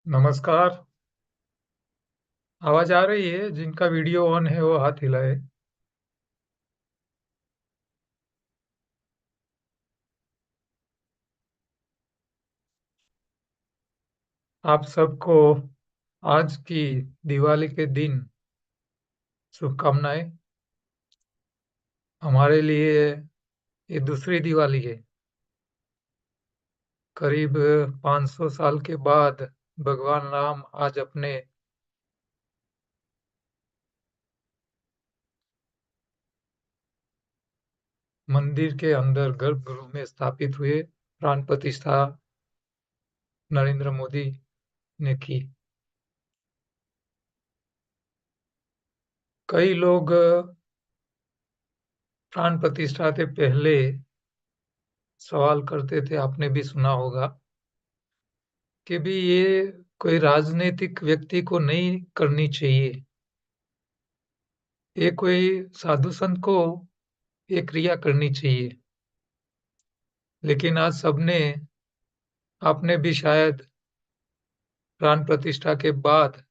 नमस्कार। आवाज आ रही है? जिनका वीडियो ऑन है वो हाथ हिलाए। आप सबको आज की दिवाली के दिन शुभकामनाएं। हमारे लिए ये दूसरी दिवाली है। करीब 500 साल के बाद भगवान राम आज अपने मंदिर के अंदर गर्भगृह में स्थापित हुए। प्राण प्रतिष्ठा नरेंद्र मोदी ने की। कई लोग प्राण प्रतिष्ठा से पहले सवाल करते थे, आपने भी सुना होगा, कि भी ये कोई राजनीतिक व्यक्ति को नहीं करनी चाहिए, ये कोई साधु संत को ये क्रिया करनी चाहिए। लेकिन आज सबने, आपने भी शायद प्राण प्रतिष्ठा के बाद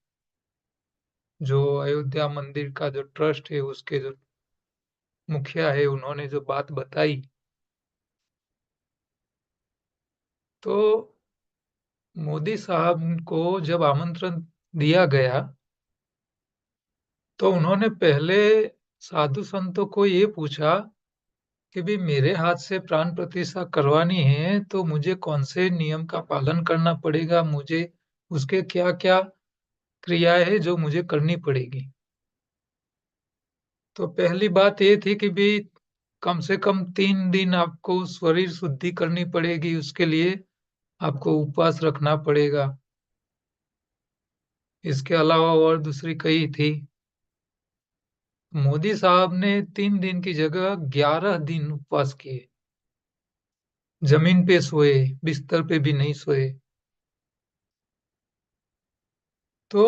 जो अयोध्या मंदिर का जो ट्रस्ट है उसके जो मुखिया है उन्होंने जो बात बताई, तो मोदी साहब को जब आमंत्रण दिया गया तो उन्होंने पहले साधु संतों को ये पूछा कि भी मेरे हाथ से प्राण प्रतिष्ठा करवानी है तो मुझे कौन से नियम का पालन करना पड़ेगा, मुझे उसके क्या क्या क्रियाएं है जो मुझे करनी पड़ेगी। तो पहली बात ये थी कि भी कम से कम 3 दिन आपको शरीर शुद्धि करनी पड़ेगी, उसके लिए आपको उपवास रखना पड़ेगा। इसके अलावा और दूसरी कई थी। मोदी साहब ने 3 दिन की जगह 11 दिन उपवास किए। जमीन पे सोए, बिस्तर पे भी नहीं सोए। तो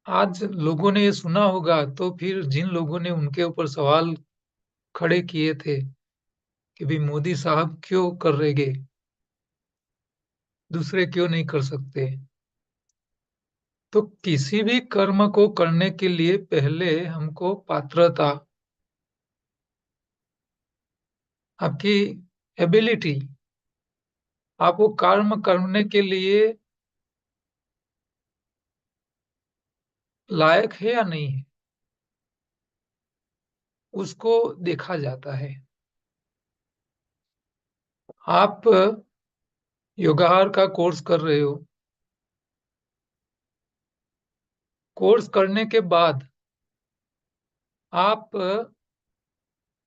आज लोगों ने ये सुना होगा तो फिर जिन लोगों ने उनके ऊपर सवाल खड़े किए थे कि भी मोदी साहब क्यों कर रहेगे, दूसरे क्यों नहीं कर सकते। तो किसी भी कर्म को करने के लिए पहले हमको पात्रता, आपकी एबिलिटी, आप वो कर्म करने के लिए लायक है या नहीं है, उसको देखा जाता है। आप योगाहार का कोर्स कर रहे हो, कोर्स करने के बाद आप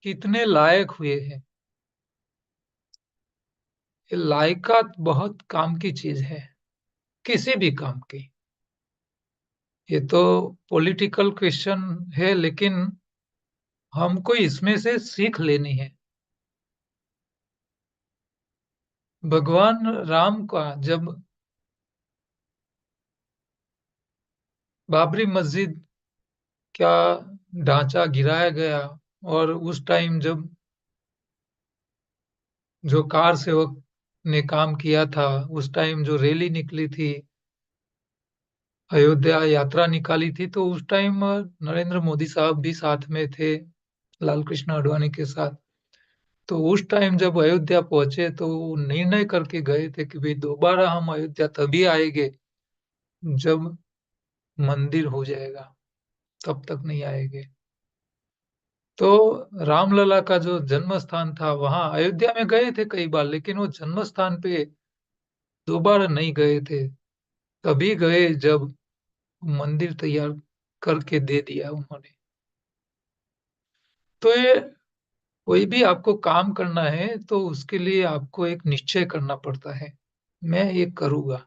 कितने लायक हुए हैं, ये लायकात बहुत काम की चीज है, किसी भी काम की। ये तो पॉलिटिकल क्वेश्चन है, लेकिन हमको इसमें से सीख लेनी है। भगवान राम का जब बाबरी मस्जिद का ढांचा गिराया गया, और उस टाइम जब जो कार सेवक ने काम किया था, उस टाइम जो रैली निकली थी, अयोध्या यात्रा निकाली थी, तो उस टाइम नरेंद्र मोदी साहब भी साथ में थे, लाल कृष्ण आडवाणी के साथ। तो उस टाइम जब अयोध्या पहुंचे तो वो निर्णय करके गए थे कि भाई दोबारा हम अयोध्या तभी आएंगे जब मंदिर हो जाएगा, तब तक नहीं आएंगे। तो रामलला का जो जन्म स्थान था वहां अयोध्या में गए थे कई बार, लेकिन वो जन्म स्थान पे दोबारा नहीं गए थे। तभी गए जब मंदिर तैयार करके दे दिया उन्होंने। तो ये कोई भी आपको काम करना है तो उसके लिए आपको एक निश्चय करना पड़ता है, मैं ये करूंगा।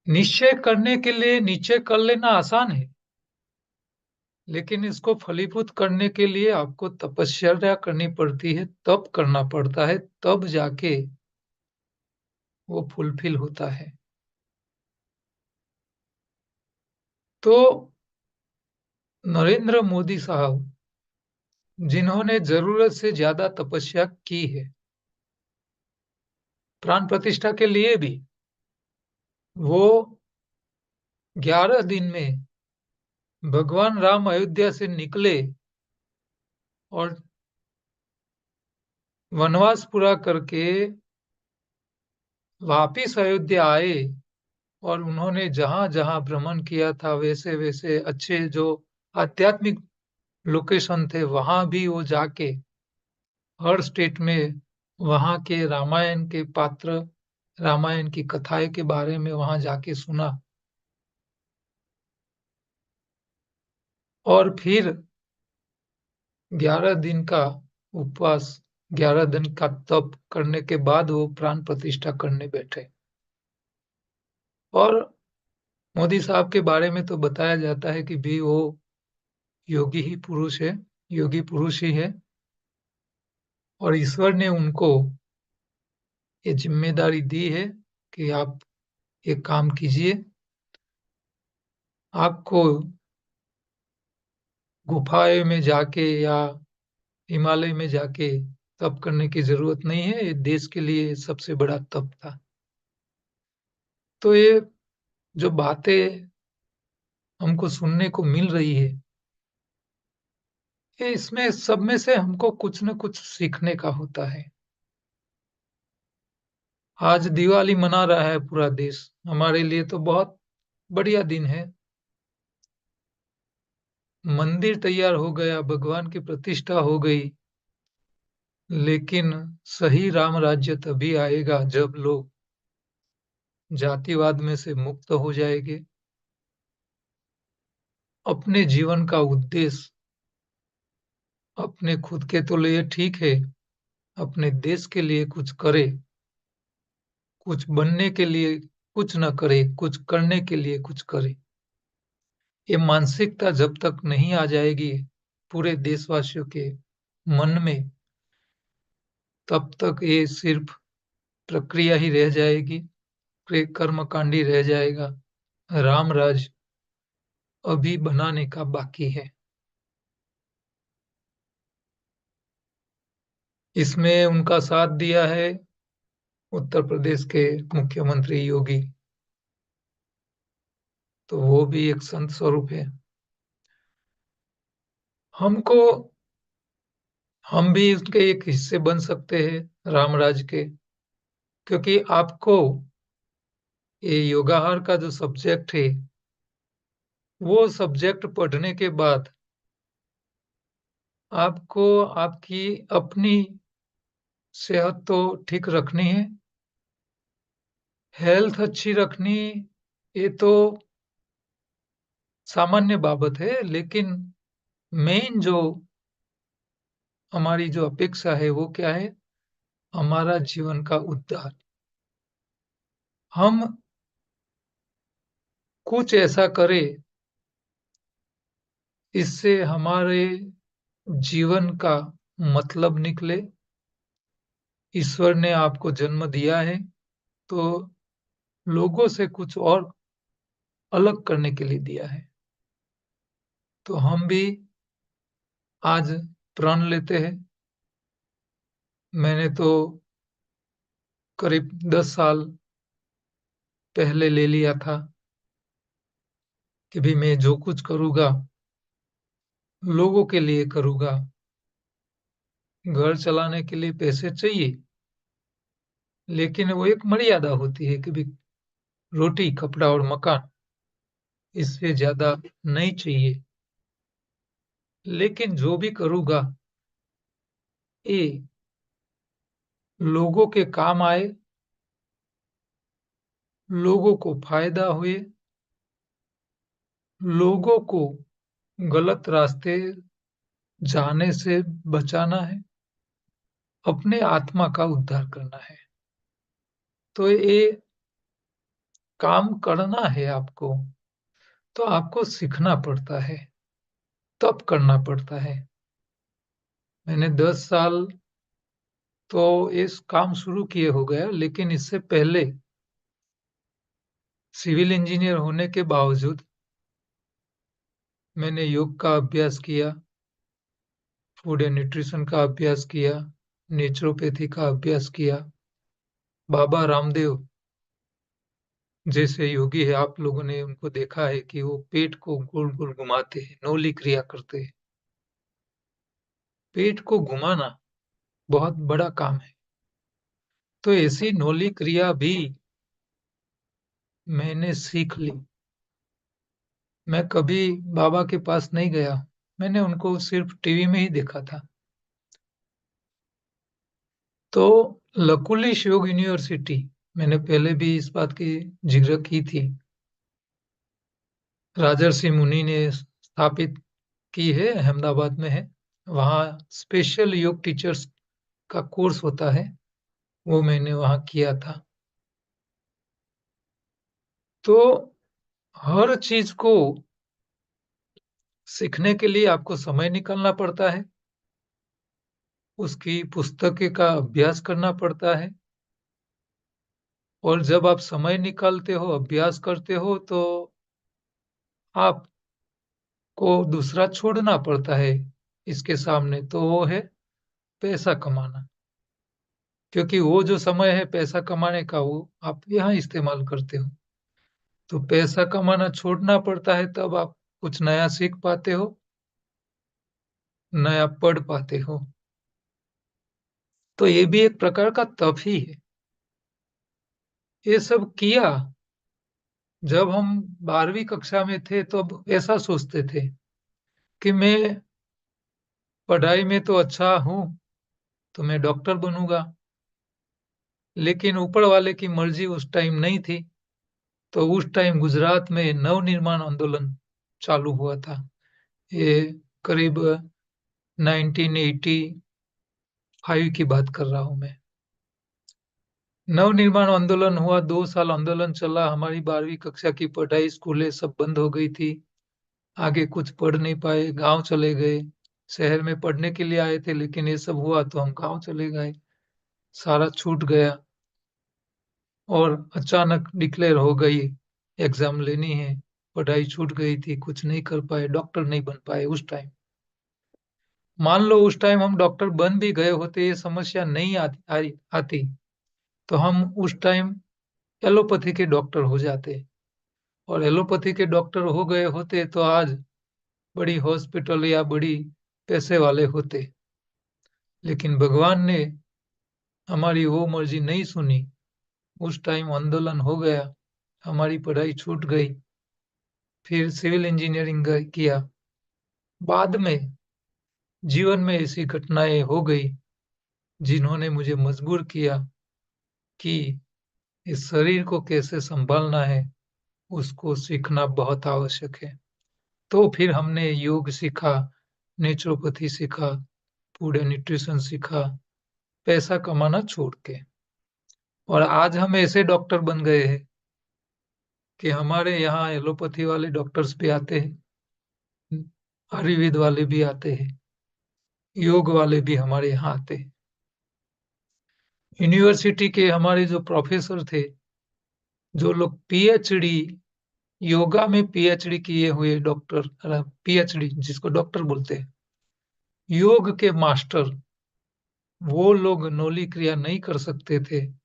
निश्चय करने के लिए निश्चय कर लेना आसान है, लेकिन इसको फलीभूत करने के लिए आपको तपस्या करनी पड़ती है, तप करना पड़ता है, तब जाके वो फुलफिल होता है। तो नरेंद्र मोदी साहब, जिन्होंने जरूरत से ज्यादा तपस्या की है, प्राण प्रतिष्ठा के लिए भी वो 11 दिन में भगवान राम अयोध्या से निकले और वनवास पूरा करके वापिस अयोध्या आए। और उन्होंने जहां जहां भ्रमण किया था वैसे वैसे अच्छे जो आध्यात्मिक लोकेशन थे वहां भी वो जाके हर स्टेट में वहां के रामायण के पात्र, रामायण की कथाएं के बारे में वहां जाके सुना। और फिर 11 दिन का उपवास, 11 दिन का तप करने के बाद वो प्राण प्रतिष्ठा करने बैठे। और मोदी साहब के बारे में तो बताया जाता है कि भी वो योगी ही पुरुष है, योगी पुरुष ही है। और ईश्वर ने उनको ये जिम्मेदारी दी है कि आप ये काम कीजिए। आपको गुफाएं में जाके या हिमालय में जाके तप करने की जरूरत नहीं है। ये देश के लिए सबसे बड़ा तप था। तो ये जो बातें हमको सुनने को मिल रही है, ये इसमें सब में से हमको कुछ न कुछ सीखने का होता है। आज दिवाली मना रहा है पूरा देश, हमारे लिए तो बहुत बढ़िया दिन है। मंदिर तैयार हो गया, भगवान की प्रतिष्ठा हो गई। लेकिन सही राम राज्य तभी आएगा जब लोग जातिवाद में से मुक्त हो जाएंगे, अपने जीवन का उद्देश्य अपने खुद के तो लिए ठीक है, अपने देश के लिए कुछ करे, कुछ बनने के लिए कुछ न करे, कुछ करने के लिए कुछ करे। ये मानसिकता जब तक नहीं आ जाएगी पूरे देशवासियों के मन में, तब तक ये सिर्फ प्रक्रिया ही रह जाएगी, कर्मकांडी रह जाएगा। राम राज अभी बनाने का बाकी है। इसमें उनका साथ दिया है उत्तर प्रदेश के मुख्यमंत्री योगी, तो वो भी एक संत स्वरूप है। हमको हम भी उसके एक हिस्से बन सकते हैं रामराज के, क्योंकि आपको ये योगाहार का जो सब्जेक्ट है वो सब्जेक्ट पढ़ने के बाद आपको आपकी अपनी सेहत तो ठीक रखनी है, हेल्थ अच्छी रखनी, ये तो सामान्य बाबत है। लेकिन मेन जो हमारी जो अपेक्षा है वो क्या है? हमारा जीवन का उद्धार। हम कुछ ऐसा करें इससे हमारे जीवन का मतलब निकले। ईश्वर ने आपको जन्म दिया है तो लोगों से कुछ और अलग करने के लिए दिया है। तो हम भी आज प्रण लेते हैं। मैंने तो करीब 10 साल पहले ले लिया था कि भी मैं जो कुछ करूँगा लोगों के लिए करूँगा। घर चलाने के लिए पैसे चाहिए, लेकिन वो एक मर्यादा होती है कि भी रोटी, कपड़ा और मकान, इससे ज्यादा नहीं चाहिए। लेकिन जो भी करूँगा ये लोगों के काम आए, लोगों को फायदा हुए, लोगों को गलत रास्ते जाने से बचाना है, अपने आत्मा का उद्धार करना है। तो ये काम करना है आपको, तो आपको सीखना पड़ता है, तब करना पड़ता है। मैंने 10 साल तो इस काम शुरू किए हो गया, लेकिन इससे पहले सिविल इंजीनियर होने के बावजूद मैंने योग का अभ्यास किया, फूड एंड न्यूट्रिशन का अभ्यास किया, नेचुरोपैथी का अभ्यास किया। बाबा रामदेव जैसे योगी है, आप लोगों ने उनको देखा है कि वो पेट को गोल-गोल घुमाते हैं, नौली क्रिया करते हैं। पेट को घुमाना बहुत बड़ा काम है। तो ऐसी नौली क्रिया भी मैंने सीख ली। मैं कभी बाबा के पास नहीं गया। मैंने उनको सिर्फ टीवी में ही देखा था। तो लकुलिश योग यूनिवर्सिटी, मैंने पहले भी इस बात की जिक्र की थी। राजर्षि मुनि ने स्थापित की है, अहमदाबाद में है। वहाँ स्पेशल योग टीचर्स का कोर्स होता है, वो मैंने वहाँ किया था। तो हर चीज़ को सीखने के लिए आपको समय निकालना पड़ता है, उसकी पुस्तकें का अभ्यास करना पड़ता है और जब आप समय निकालते हो, अभ्यास करते हो, तो आपको दूसरा छोड़ना पड़ता है इसके सामने, तो वो है पैसा कमाना। क्योंकि वो जो समय है पैसा कमाने का, वो आप यहाँ इस्तेमाल करते हो। तो पैसा कमाना छोड़ना पड़ता है, तब आप कुछ नया सीख पाते हो, नया पढ़ पाते हो। तो ये भी एक प्रकार का तप ही है। ये सब किया जब हम 12वीं कक्षा में थे, तब ऐसा सोचते थे कि मैं पढ़ाई में तो अच्छा हूँ, तो मैं डॉक्टर बनूँगा। लेकिन ऊपर वाले की मर्ज़ी उस टाइम नहीं थी। तो उस टाइम गुजरात में नवनिर्माण आंदोलन चालू हुआ था। ये करीब 1985 की बात कर रहा हूँ मैं। नवनिर्माण आंदोलन हुआ, 2 साल आंदोलन चला, हमारी 12वीं कक्षा की पढ़ाई, स्कूलें सब बंद हो गई थी। आगे कुछ पढ़ नहीं पाए, गाँव चले गए। शहर में पढ़ने के लिए आए थे, लेकिन ये सब हुआ तो हम गाँव चले गए। सारा छूट गया और अचानक डिक्लेयर हो गई, एग्ज़ाम लेनी है। पढ़ाई छूट गई थी, कुछ नहीं कर पाए, डॉक्टर नहीं बन पाए उस टाइम। मान लो उस टाइम हम डॉक्टर बन भी गए होते, ये समस्या नहीं आती, तो हम उस टाइम एलोपैथी के डॉक्टर हो जाते और एलोपैथी के डॉक्टर हो गए होते तो आज बड़ी हॉस्पिटल या बड़ी पैसे वाले होते। लेकिन भगवान ने हमारी वो मर्जी नहीं सुनी। उस टाइम आंदोलन हो गया, हमारी पढ़ाई छूट गई। फिर सिविल इंजीनियरिंग किया। बाद में जीवन में ऐसी घटनाएं हो गई जिन्होंने मुझे मजबूर किया कि इस शरीर को कैसे संभालना है, उसको सीखना बहुत आवश्यक है। तो फिर हमने योग सीखा, नेचुरोपैथी सीखा, फूड एंड न्यूट्रिशन सीखा, पैसा कमाना छोड़ के। और आज हम ऐसे डॉक्टर बन गए हैं कि हमारे यहाँ एलोपैथी वाले डॉक्टर्स भी आते हैं, आयुर्वेद वाले भी आते हैं, योग वाले भी हमारे यहाँ आते हैं। यूनिवर्सिटी के हमारे जो प्रोफेसर थे, जो लोग पीएचडी, योगा में पीएचडी किए हुए डॉक्टर, पीएचडी जिसको डॉक्टर बोलते हैं, योग के मास्टर, वो लोग नौली क्रिया नहीं कर सकते थे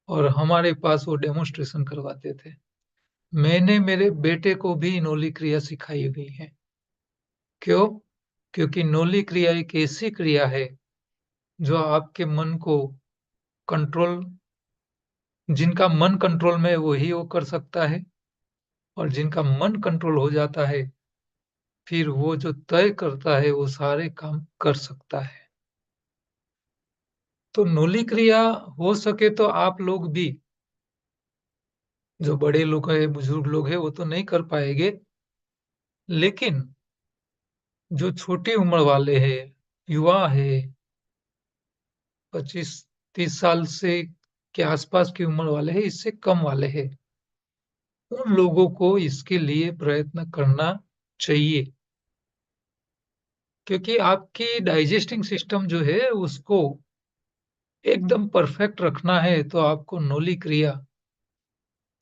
और हमारे पास वो डेमोन्स्ट्रेशन करवाते थे। मैंने मेरे बेटे को भी नौली क्रिया सिखाई हुई है। क्यों? क्योंकि नौली क्रिया एक ऐसी क्रिया है जो आपके मन को कंट्रोल, जिनका मन कंट्रोल में है वही वो कर सकता है और जिनका मन कंट्रोल हो जाता है, फिर वो जो तय करता है वो सारे काम कर सकता है। तो नौली क्रिया हो सके तो आप लोग भी, जो बड़े लोग हैं, बुजुर्ग लोग हैं, वो तो नहीं कर पाएंगे, लेकिन जो छोटी उम्र वाले हैं, युवा है, 25-30 साल से के आसपास की उम्र वाले हैं, इससे कम वाले हैं, उन लोगों को इसके लिए प्रयत्न करना चाहिए। क्योंकि आपकी डाइजेस्टिंग सिस्टम जो है उसको एकदम परफेक्ट रखना है, तो आपको नौली क्रिया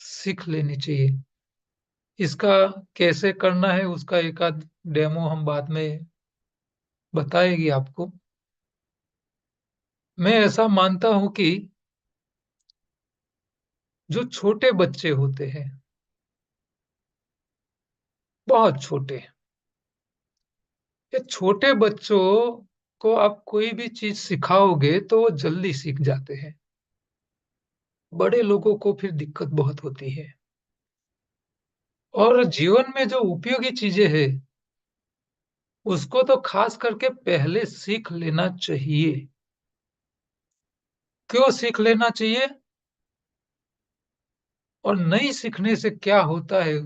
सीख लेनी चाहिए। इसका कैसे करना है उसका एक आध डेमो हम बाद में बताएगी आपको। मैं ऐसा मानता हूँ कि जो छोटे बच्चे होते हैं, बहुत छोटे, ये छोटे बच्चों को आप कोई भी चीज सिखाओगे तो वो जल्दी सीख जाते हैं। बड़े लोगों को फिर दिक्कत बहुत होती है। और जीवन में जो उपयोगी चीजें हैं, उसको तो खास करके पहले सीख लेना चाहिए। क्यों सीख लेना चाहिए? और नहीं सीखने से क्या होता है,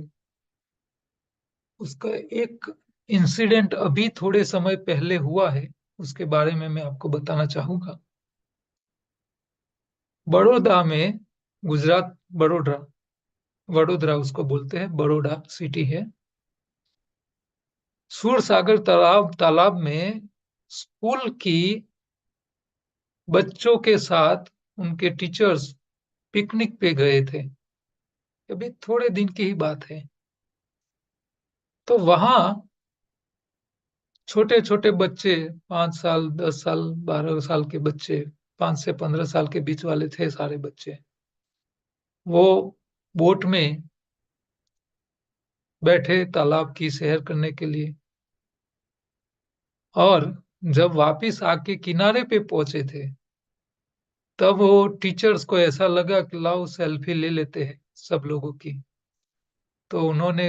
उसका एक इंसिडेंट अभी थोड़े समय पहले हुआ है, उसके बारे में मैं आपको बताना चाहूंगा। बड़ौदा में, गुजरात, बड़ोदरा, वडोदरा उसको बोलते हैं, बड़ौदा सिटी है। सूरसागर तालाब तालाब में स्कूल की बच्चों के साथ उनके टीचर्स पिकनिक पे गए थे। अभी थोड़े दिन की ही बात है। तो वहां छोटे छोटे बच्चे, 5 साल, 10 साल, 12 साल के बच्चे, 5 से 15 साल के बीच वाले थे सारे बच्चे। वो बोट में बैठे तालाब की सैर करने के लिए। और जब वापिस आके किनारे पे पहुंचे थे, तब वो टीचर्स को ऐसा लगा कि लाओ सेल्फी ले लेते हैं सब लोगों की। तो उन्होंने,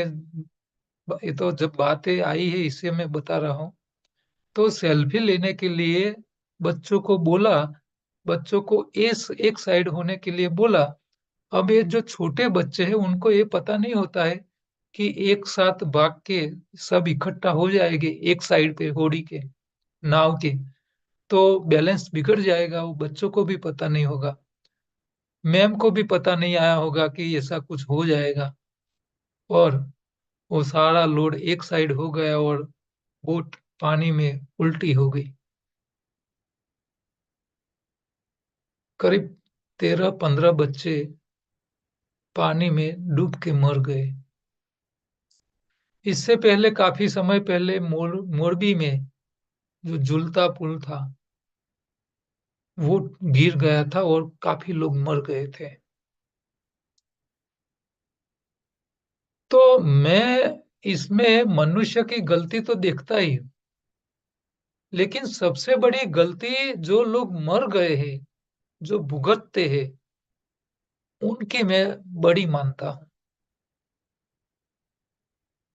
ये तो जब बातें आई है इससे मैं बता रहा हूँ, तो सेल्फी लेने के लिए बच्चों को बोला, बच्चों को एक साइड होने के लिए बोला। अब ये जो छोटे बच्चे हैं उनको ये पता नहीं होता है कि एक साथ भाग के सब इकट्ठा हो जाएंगे एक साइड पे होड़ी के, नाव के, तो बैलेंस बिगड़ जाएगा। वो बच्चों को भी पता नहीं होगा, मैम को भी पता नहीं आया होगा कि ऐसा कुछ हो जाएगा। और वो सारा लोड एक साइड हो गया और बोट पानी में उल्टी हो गई। करीब 13-15 बच्चे पानी में डूब के मर गए। इससे पहले, काफी समय पहले, मोरबी में जो झूलता पुल था, वो गिर गया था और काफी लोग मर गए थे। तो मैं इसमें मनुष्य की गलती तो देखता ही हूँ, लेकिन सबसे बड़ी गलती जो लोग मर गए हैं, जो भुगतते हैं, उनकी मैं बड़ी मानता हूँ।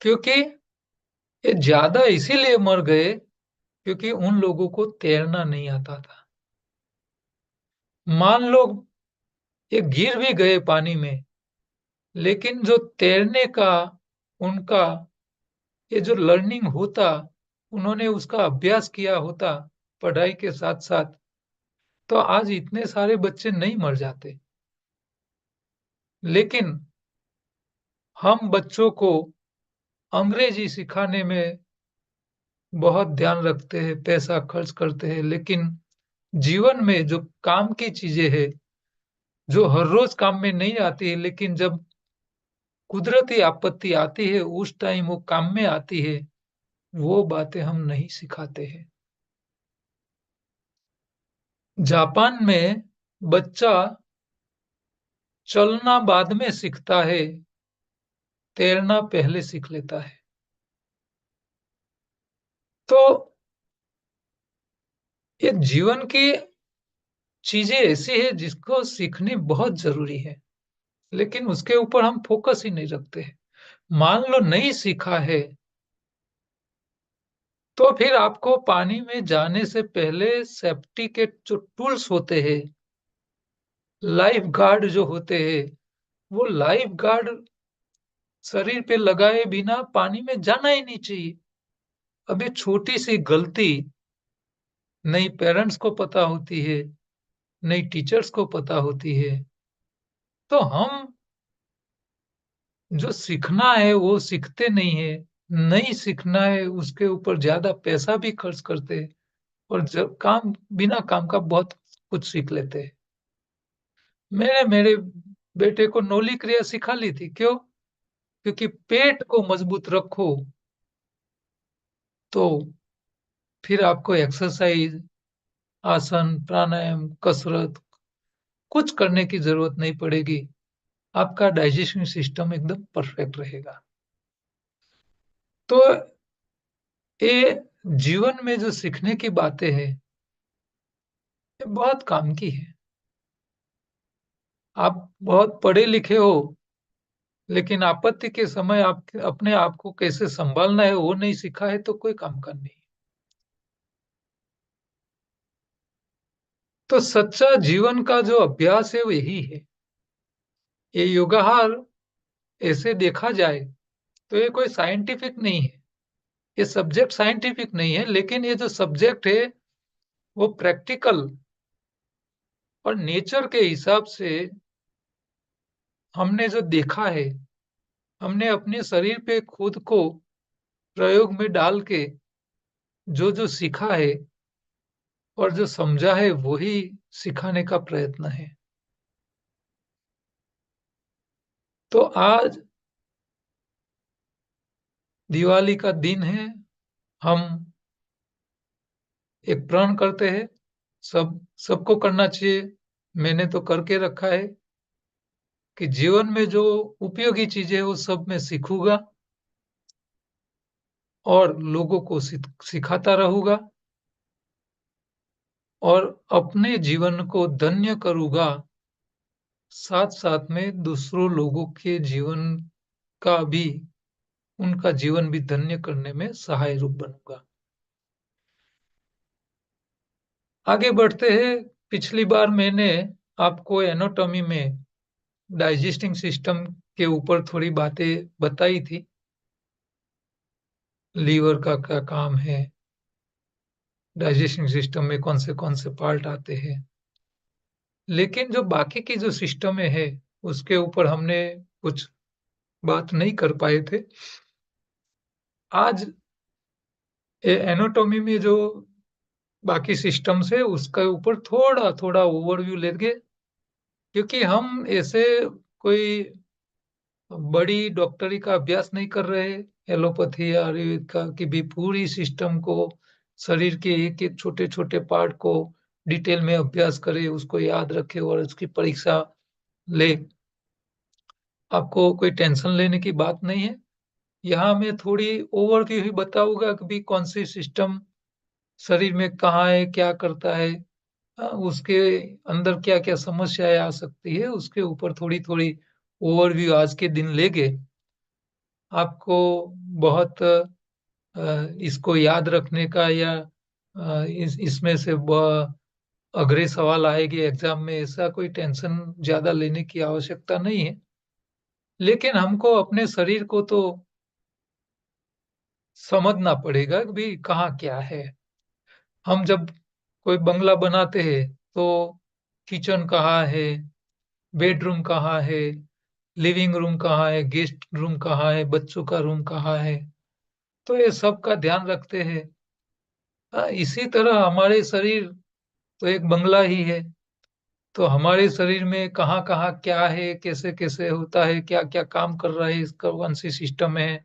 क्योंकि ये ज्यादा इसीलिए मर गए क्योंकि उन लोगों को तैरना नहीं आता था। मान लो ये गिर भी गए पानी में, लेकिन जो तैरने का उनका ये जो लर्निंग होता, उन्होंने उसका अभ्यास किया होता पढ़ाई के साथ साथ, तो आज इतने सारे बच्चे नहीं मर जाते। लेकिन हम बच्चों को अंग्रेजी सिखाने में बहुत ध्यान रखते हैं, पैसा खर्च करते हैं, लेकिन जीवन में जो काम की चीजें हैं, जो हर रोज काम में नहीं आती है, लेकिन जब कुदरती आपत्ति आती है उस टाइम वो काम में आती है, वो बातें हम नहीं सिखाते हैं। जापान में बच्चा चलना बाद में सीखता है, तैरना पहले सीख लेता है। तो ये जीवन की चीजें ऐसी है जिसको सीखनी बहुत जरूरी है, लेकिन उसके ऊपर हम फोकस ही नहीं रखते हैं। मान लो नहीं सीखा है, तो फिर आपको पानी में जाने से पहले सेफ्टी के जो टूल्स होते हैं, लाइफ गार्ड जो होते हैं, वो लाइफ गार्ड शरीर पे लगाए बिना पानी में जाना ही नहीं चाहिए। अब ये छोटी सी गलती नहीं पेरेंट्स को पता होती है, नहीं टीचर्स को पता होती है, तो हम जो सीखना है वो सीखते नहीं है। नहीं सीखना है उसके ऊपर ज्यादा पैसा भी खर्च करते हैं, और जब काम, बिना काम का बहुत कुछ सीख लेते हैं। मैंने मेरे बेटे को नौली क्रिया सिखा ली थी। क्यों? क्योंकि पेट को मजबूत रखो तो फिर आपको एक्सरसाइज, आसन, प्राणायाम, कसरत कुछ करने की जरूरत नहीं पड़ेगी। आपका डाइजेशन सिस्टम एकदम परफेक्ट रहेगा। तो ये जीवन में जो सीखने की बातें हैं, ये बहुत काम की है। आप बहुत पढ़े लिखे हो, लेकिन आपत्ति के समय आप अपने आप को कैसे संभालना है वो नहीं सीखा है तो कोई काम का नहीं। तो सच्चा जीवन का जो अभ्यास है वो यही है। ये योगाहार ऐसे देखा जाए तो ये कोई साइंटिफिक नहीं है। ये सब्जेक्ट साइंटिफिक नहीं है, लेकिन ये जो सब्जेक्ट है वो प्रैक्टिकल और नेचर के हिसाब से हमने जो देखा है, हमने अपने शरीर पे खुद को प्रयोग में डाल के जो जो सीखा है और जो समझा है वही सिखाने का प्रयत्न है। तो आज दिवाली का दिन है। हम एक प्रण करते हैं, सबको करना चाहिए। मैंने तो करके रखा है कि जीवन में जो उपयोगी चीजें हैं वो सब मैं सीखूंगा और लोगों को सिखाता रहूंगा और अपने जीवन को धन्य करूंगा, साथ साथ में दूसरों लोगों के जीवन का भी, उनका जीवन भी धन्य करने में सहाय रूप बनूंगा। आगे बढ़ते हैं। पिछली बार मैंने आपको एनाटॉमी में डाइजेस्टिंग सिस्टम के ऊपर थोड़ी बातें बताई थी। लीवर का क्या काम है, डाइजेस्टिंग सिस्टम में कौन से पार्ट आते हैं। लेकिन जो बाकी की जो सिस्टम है उसके ऊपर हमने कुछ बात नहीं कर पाए थे। आज एनाटॉमी में जो बाकी सिस्टम्स है उसके ऊपर थोड़ा थोड़ा ओवरव्यू लेंगे, क्योंकि हम ऐसे कोई बड़ी डॉक्टरी का अभ्यास नहीं कर रहे, एलोपैथी या आयुर्वेद का, कि भी पूरी सिस्टम को, शरीर के एक एक छोटे छोटे पार्ट को डिटेल में अभ्यास करे, उसको याद रखे और उसकी परीक्षा ले। आपको कोई टेंशन लेने की बात नहीं है। यहाँ मैं थोड़ी ओवरव्यू ही बताऊंगा कि भी कौन सी सिस्टम शरीर में कहाँ है, क्या करता है, उसके अंदर क्या क्या समस्याएं आ सकती है, उसके ऊपर थोड़ी थोड़ी ओवरव्यू आज के दिन लेंगे। आपको बहुत इसको याद रखने का या इसमें से अगले सवाल आएगी एग्जाम में, ऐसा कोई टेंशन ज्यादा लेने की आवश्यकता नहीं है। लेकिन हमको अपने शरीर को तो समझना पड़ेगा कि भी कहाँ क्या है। हम जब कोई बंगला बनाते हैं तो किचन कहाँ है, बेडरूम कहाँ है, लिविंग रूम कहाँ है, गेस्ट रूम कहाँ है, बच्चों का रूम कहाँ है, तो ये सब का ध्यान रखते हैं। इसी तरह हमारे शरीर तो एक बंगला ही है। तो हमारे शरीर में कहाँ कहाँ क्या है, कैसे कैसे होता है, क्या क्या काम कर रहा है, इसका कौन सी सिस्टम है,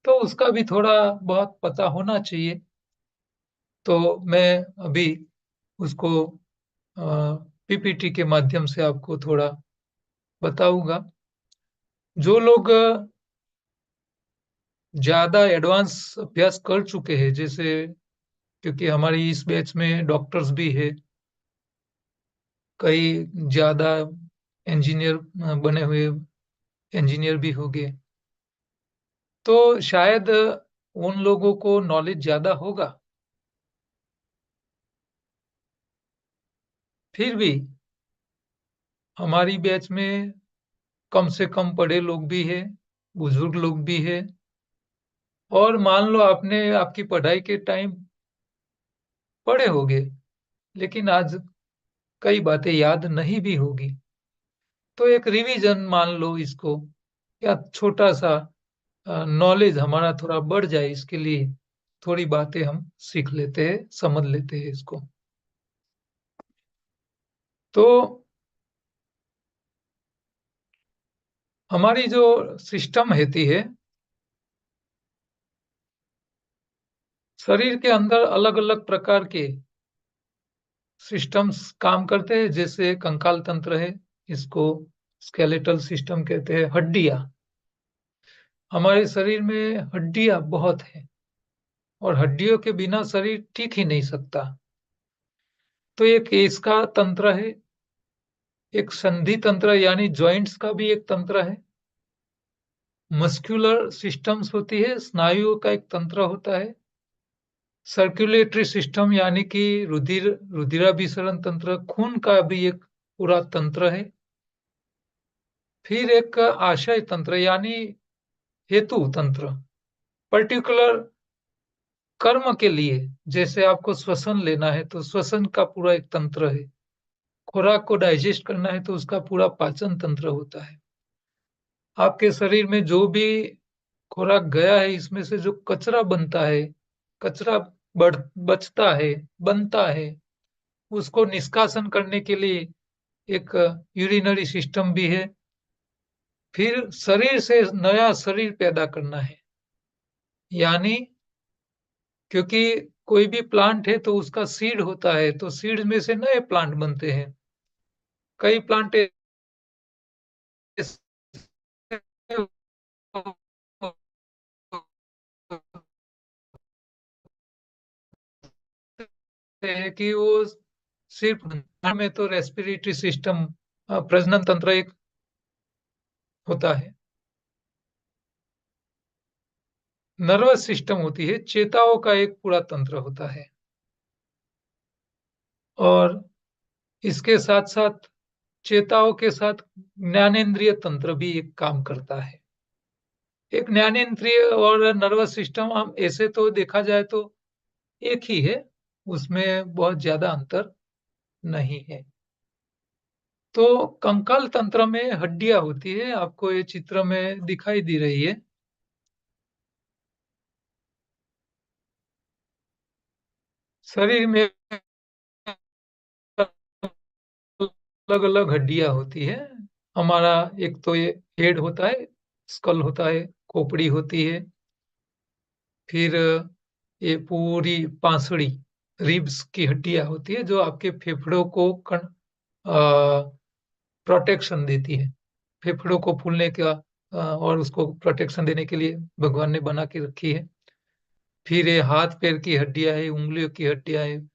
तो उसका भी थोड़ा बहुत पता होना चाहिए। तो मैं अभी उसको पीपीटी के माध्यम से आपको थोड़ा बताऊंगा। जो लोग ज्यादा एडवांस अभ्यास कर चुके हैं, जैसे, क्योंकि हमारी इस बैच में डॉक्टर्स भी है, कई ज्यादा इंजीनियर बने हुए इंजीनियर भी हो गए, तो शायद उन लोगों को नॉलेज ज्यादा होगा। फिर भी हमारी बैच में कम से कम पढ़े लोग भी है, बुजुर्ग लोग भी है, और मान लो आपने आपकी पढ़ाई के टाइम पढ़े होंगे, लेकिन आज कई बातें याद नहीं भी होगी। तो एक रिवीजन मान लो इसको, या छोटा सा नॉलेज हमारा थोड़ा बढ़ जाए, इसके लिए थोड़ी बातें हम सीख लेते हैं, समझ लेते हैं इसको। तो हमारी जो सिस्टम रहती है, शरीर के अंदर अलग अलग प्रकार के सिस्टम्स काम करते हैं। जैसे कंकाल तंत्र है, इसको स्केलेटल सिस्टम कहते हैं, हड्डियां। हमारे शरीर में हड्डियां बहुत है, और हड्डियों के बिना शरीर टिक ही नहीं सकता। तो एक इसका तंत्र है, एक संधि तंत्र यानी जॉइंट्स का भी एक तंत्र है, मस्कुलर सिस्टम्स होती है, स्नायुओं का एक तंत्र होता है, सर्कुलेटरी सिस्टम यानी कि रुधिराभिसरण तंत्र, खून का भी एक पूरा तंत्र है। फिर एक आशय तंत्र यानी हेतु तंत्र, पर्टिकुलर कर्म के लिए, जैसे आपको श्वसन लेना है तो श्वसन का पूरा एक तंत्र है, खुराक को डाइजेस्ट करना है तो उसका पूरा पाचन तंत्र होता है। आपके शरीर में जो भी खुराक गया है, इसमें से जो कचरा बनता है, कचरा बचता है, बनता है, उसको निष्कासन करने के लिए एक यूरिनरी सिस्टम भी है। फिर शरीर से नया शरीर पैदा करना है, यानी क्योंकि कोई भी प्लांट है तो उसका सीड होता है, तो सीड में से नए प्लांट बनते हैं। कई प्लांट ऐसे हैं कि वो सिर्फ में तो रेस्पिरेटरी सिस्टम, प्रजनन तंत्र एक होता है, नर्वस सिस्टम होती है, चेताओं का एक पूरा तंत्र होता है, और इसके साथ साथ चेताओं के साथ ज्ञानेंद्रिय तंत्र भी एक काम करता है। एक ज्ञानेंद्रिय और नर्वस सिस्टम हम ऐसे तो देखा जाए तो एक ही है, उसमें बहुत ज्यादा अंतर नहीं है। तो कंकाल तंत्र में हड्डियां होती है, आपको ये चित्र में दिखाई दे रही है। शरीर में अलग अलग हड्डियां होती है। हमारा एक तो ये हेड होता है, स्कल होता है, खोपड़ी होती है। फिर ये पूरी पांसड़ी, रिब्स की हड्डियां होती है, जो आपके फेफड़ों को प्रोटेक्शन देती है। फेफड़ों को फूलने का और उसको प्रोटेक्शन देने के लिए भगवान ने बना के रखी है। फिर ये हाथ पैर की हड्डियां है, उंगलियों की हड्डियां है।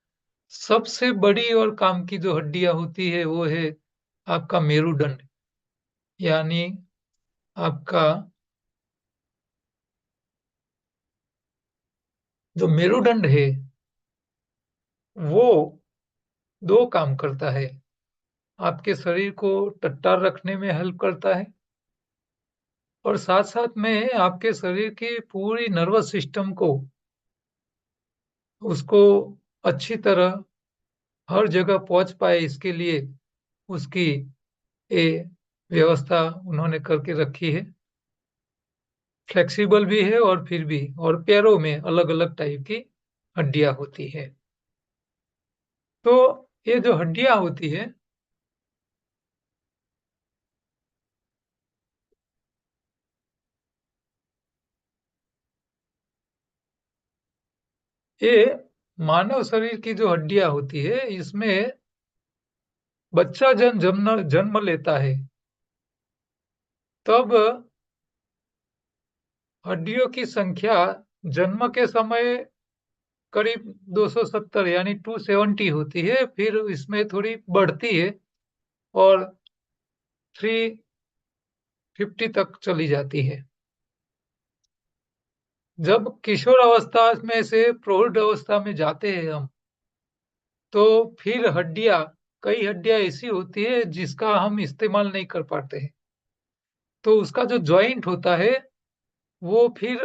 सबसे बड़ी और काम की जो हड्डियां होती है वो है आपका मेरुदंड, यानी आपका जो मेरुदंड है वो दो काम करता है। आपके शरीर को टट्टार रखने में हेल्प करता है, और साथ साथ में आपके शरीर की पूरी नर्वस सिस्टम को, उसको अच्छी तरह हर जगह पहुंच पाए, इसके लिए उसकी ये व्यवस्था उन्होंने करके रखी है। फ्लेक्सिबल भी है, और फिर भी और पैरों में अलग अलग टाइप की हड्डियां होती है। तो ये जो हड्डियां होती है, ये मानव शरीर की जो हड्डियां होती है, इसमें बच्चा जन्म लेता है तब हड्डियों की संख्या जन्म के समय करीब 270 यानी 270 होती है, फिर इसमें थोड़ी बढ़ती है और 350 तक चली जाती है। जब किशोर अवस्था में से प्रौढ़ अवस्था में जाते हैं हम, तो फिर कई हड्डियां ऐसी होती है जिसका हम इस्तेमाल नहीं कर पाते हैं। तो उसका जो जॉइंट होता है वो फिर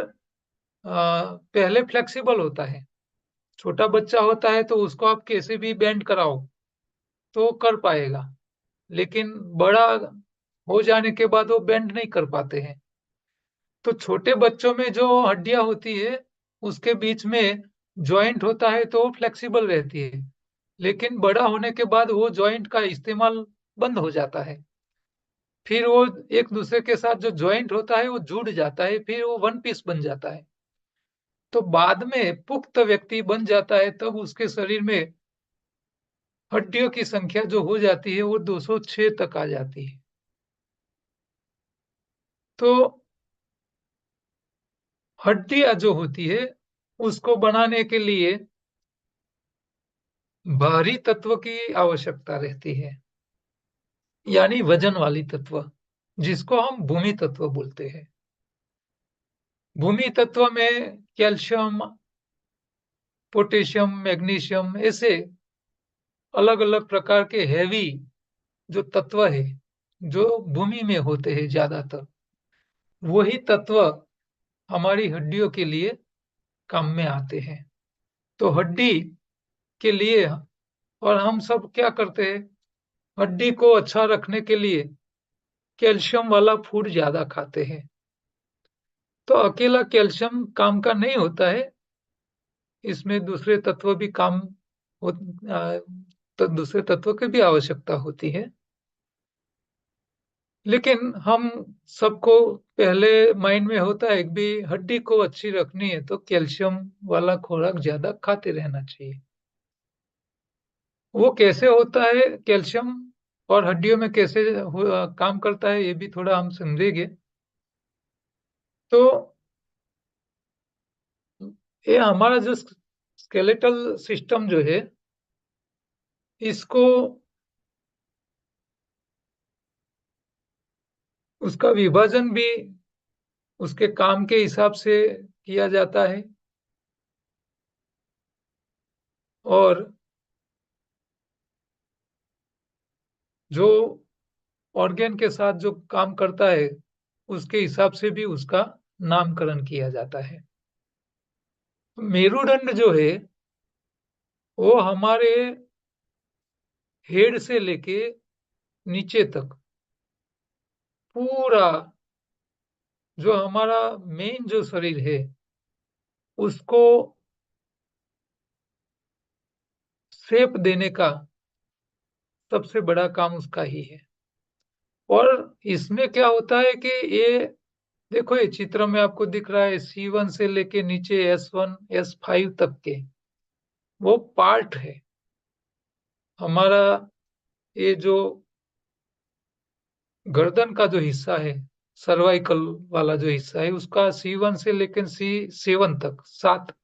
पहले फ्लेक्सिबल होता है। छोटा बच्चा होता है तो उसको आप कैसे भी बेंड कराओ तो कर पाएगा, लेकिन बड़ा हो जाने के बाद वो बेंड नहीं कर पाते हैं। तो छोटे बच्चों में जो हड्डियां होती है उसके बीच में जॉइंट होता है तो वो फ्लेक्सिबल रहती है, लेकिन बड़ा होने के बाद वो जॉइंट का इस्तेमाल बंद हो जाता है। फिर वो एक दूसरे के साथ जो जॉइंट होता है वो जुड़ जाता है, फिर वो वन पीस बन जाता है। तो बाद में पुख्त व्यक्ति बन जाता है तब उसके शरीर में हड्डियों की संख्या जो हो जाती है वो 206 तक आ जाती है। तो हड्डियां जो होती है उसको बनाने के लिए भारी तत्व की आवश्यकता रहती है, यानी वजन वाली तत्व, जिसको हम भूमि तत्व बोलते हैं। भूमि तत्व में कैल्शियम, पोटेशियम, मैग्नीशियम, ऐसे अलग अलग प्रकार के हैवी जो तत्व है जो भूमि में होते हैं ज्यादातर, वही तत्व हमारी हड्डियों के लिए काम में आते हैं। तो हड्डी के लिए, और हम सब क्या करते हैं, हड्डी को अच्छा रखने के लिए कैल्शियम वाला फूड ज्यादा खाते हैं। तो अकेला कैल्शियम काम का नहीं होता है, इसमें दूसरे तत्व भी काम हो, तो दूसरे तत्व की भी आवश्यकता होती है। लेकिन हम सबको पहले माइंड में होता है कि भी हड्डी को अच्छी रखनी है तो कैल्शियम वाला खुराक ज्यादा खाते रहना चाहिए। वो कैसे होता है कैल्शियम, और हड्डियों में कैसे काम करता है, ये भी थोड़ा हम समझेंगे। तो ये हमारा जो स्केलेटल सिस्टम जो है, इसको, उसका विभाजन भी उसके काम के हिसाब से किया जाता है। और जो ऑर्गेन के साथ जो काम करता है उसके हिसाब से भी उसका नामकरण किया जाता है। मेरुदंड जो है वो हमारे हेड से लेके नीचे तक पूरा, जो हमारा मेन जो शरीर है उसको शेप देने का सबसे बड़ा काम उसका ही है। और इसमें क्या होता है कि ये, देखो ये चित्र में आपको दिख रहा है C1 से लेके नीचे S1 S5 तक के वो पार्ट है हमारा। ये जो गर्दन का जो हिस्सा है, सर्वाइकल वाला जो हिस्सा है, उसका C1 से लेकर C7 तक 7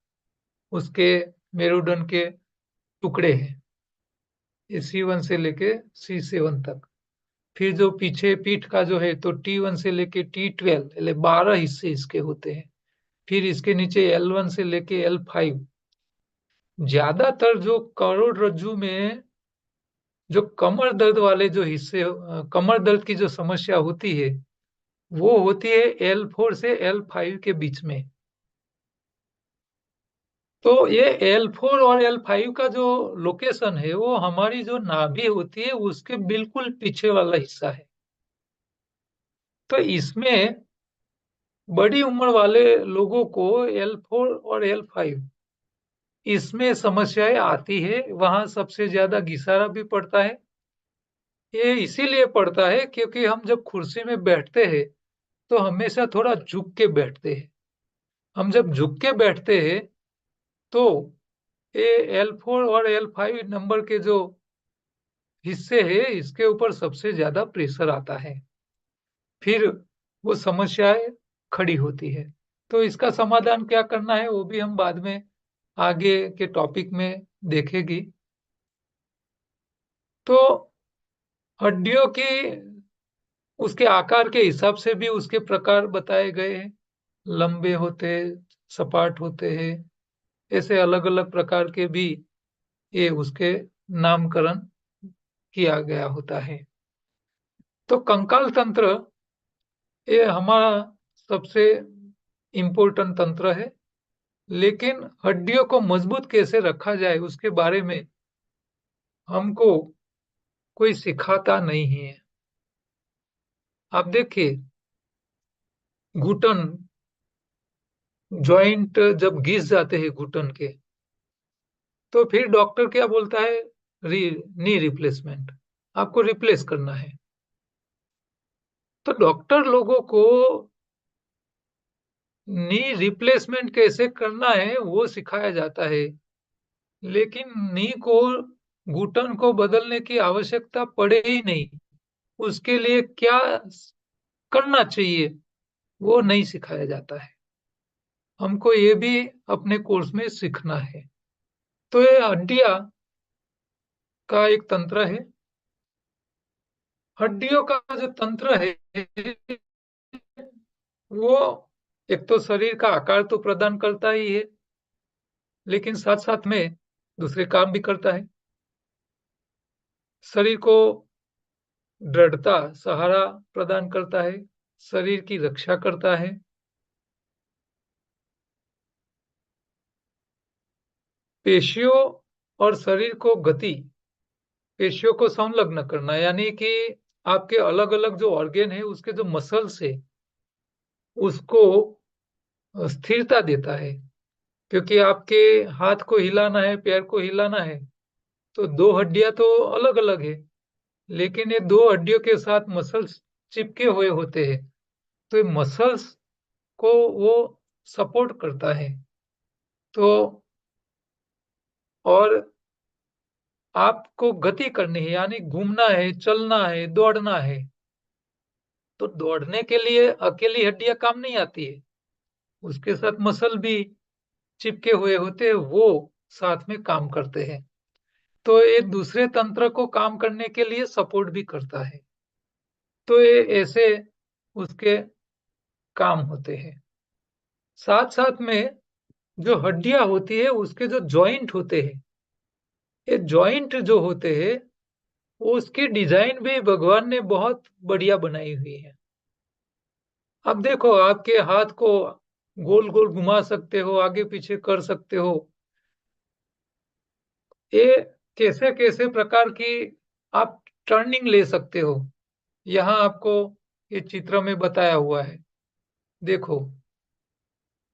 उसके मेरुदंड के टुकड़े हैं। ये C1 से लेके C7 तक। फिर जो पीछे पीठ का जो है तो T1 से लेके T12, यानी 12 हिस्से इसके होते हैं। फिर इसके नीचे L1 से लेके L5। ज्यादातर जो करोड़रज्जु में जो कमर दर्द वाले जो हिस्से, कमर दर्द की जो समस्या होती है वो होती है L4 से L5 के बीच में। तो ये L4 और L5 का जो लोकेशन है वो हमारी जो नाभि होती है उसके बिल्कुल पीछे वाला हिस्सा है। तो इसमें बड़ी उम्र वाले लोगों को L4 और L5 इसमें समस्याएं आती है। वहां सबसे ज्यादा घिसारा भी पड़ता है। ये इसीलिए पड़ता है क्योंकि हम जब कुर्सी में बैठते हैं तो हमेशा थोड़ा झुक के बैठते हैं। हम जब झुक के बैठते हैं तो ये L4 और L5 नंबर के जो हिस्से है इसके ऊपर सबसे ज्यादा प्रेशर आता है। फिर वो समस्याएं खड़ी होती है। तो इसका समाधान क्या करना है वो भी हम बाद में आगे के टॉपिक में देखेगी। तो हड्डियों की उसके आकार के हिसाब से भी उसके प्रकार बताए गए हैं। लंबे होते, सपाट होते हैं, ऐसे अलग अलग प्रकार के भी ये उसके नामकरण किया गया होता है। तो कंकाल तंत्र ये हमारा सबसे इम्पोर्टेंट तंत्र है। लेकिन हड्डियों को मजबूत कैसे रखा जाए उसके बारे में हमको कोई सिखाता नहीं है। आप देखिए, घुटन, जॉइंट जब घिस जाते हैं घुटन के, तो फिर डॉक्टर क्या बोलता है, नी रिप्लेसमेंट, आपको रिप्लेस करना है। तो डॉक्टर लोगों को नी रिप्लेसमेंट कैसे करना है वो सिखाया जाता है। लेकिन नी को, घुटन को बदलने की आवश्यकता पड़े ही नहीं। उसके लिए क्या करना चाहिए वो नहीं सिखाया जाता है। हमको ये भी अपने कोर्स में सीखना है। तो ये हड्डियां का एक तंत्र है। हड्डियों का जो तंत्र है वो एक तो शरीर का आकार तो प्रदान करता ही है, लेकिन साथ साथ में दूसरे काम भी करता है। शरीर को दृढ़ता, सहारा प्रदान करता है, शरीर की रक्षा करता है। पेशियों और शरीर को गति, पेशियों को संलग्न करना, यानी कि आपके अलग अलग जो ऑर्गेन है उसके जो मसल्स है उसको स्थिरता देता है। क्योंकि आपके हाथ को हिलाना है, पैर को हिलाना है, तो दो हड्डियां तो अलग अलग है, लेकिन ये दो हड्डियों के साथ मसल्स चिपके हुए होते हैं। तो ये मसल्स को वो सपोर्ट करता है। तो और आपको गति करनी है, यानी घूमना है, चलना है, दौड़ना है, तो दौड़ने के लिए अकेली हड्डियां काम नहीं आती है, उसके साथ मसल भी चिपके हुए होते हैं, वो साथ में काम करते हैं। तो एक दूसरे तंत्र को काम करने के लिए सपोर्ट भी करता है। तो ये ऐसे उसके काम होते हैं। साथ साथ में जो हड्डियां होती है उसके जो जॉइंट होते हैं, ये जॉइंट जो होते हैं उसकी डिजाइन भी भगवान ने बहुत बढ़िया बनाई हुई है। अब देखो, आपके हाथ को गोल गोल घुमा सकते हो, आगे पीछे कर सकते हो। ये कैसे कैसे प्रकार की आप टर्निंग ले सकते हो, यहाँ आपको ये चित्र में बताया हुआ है। देखो,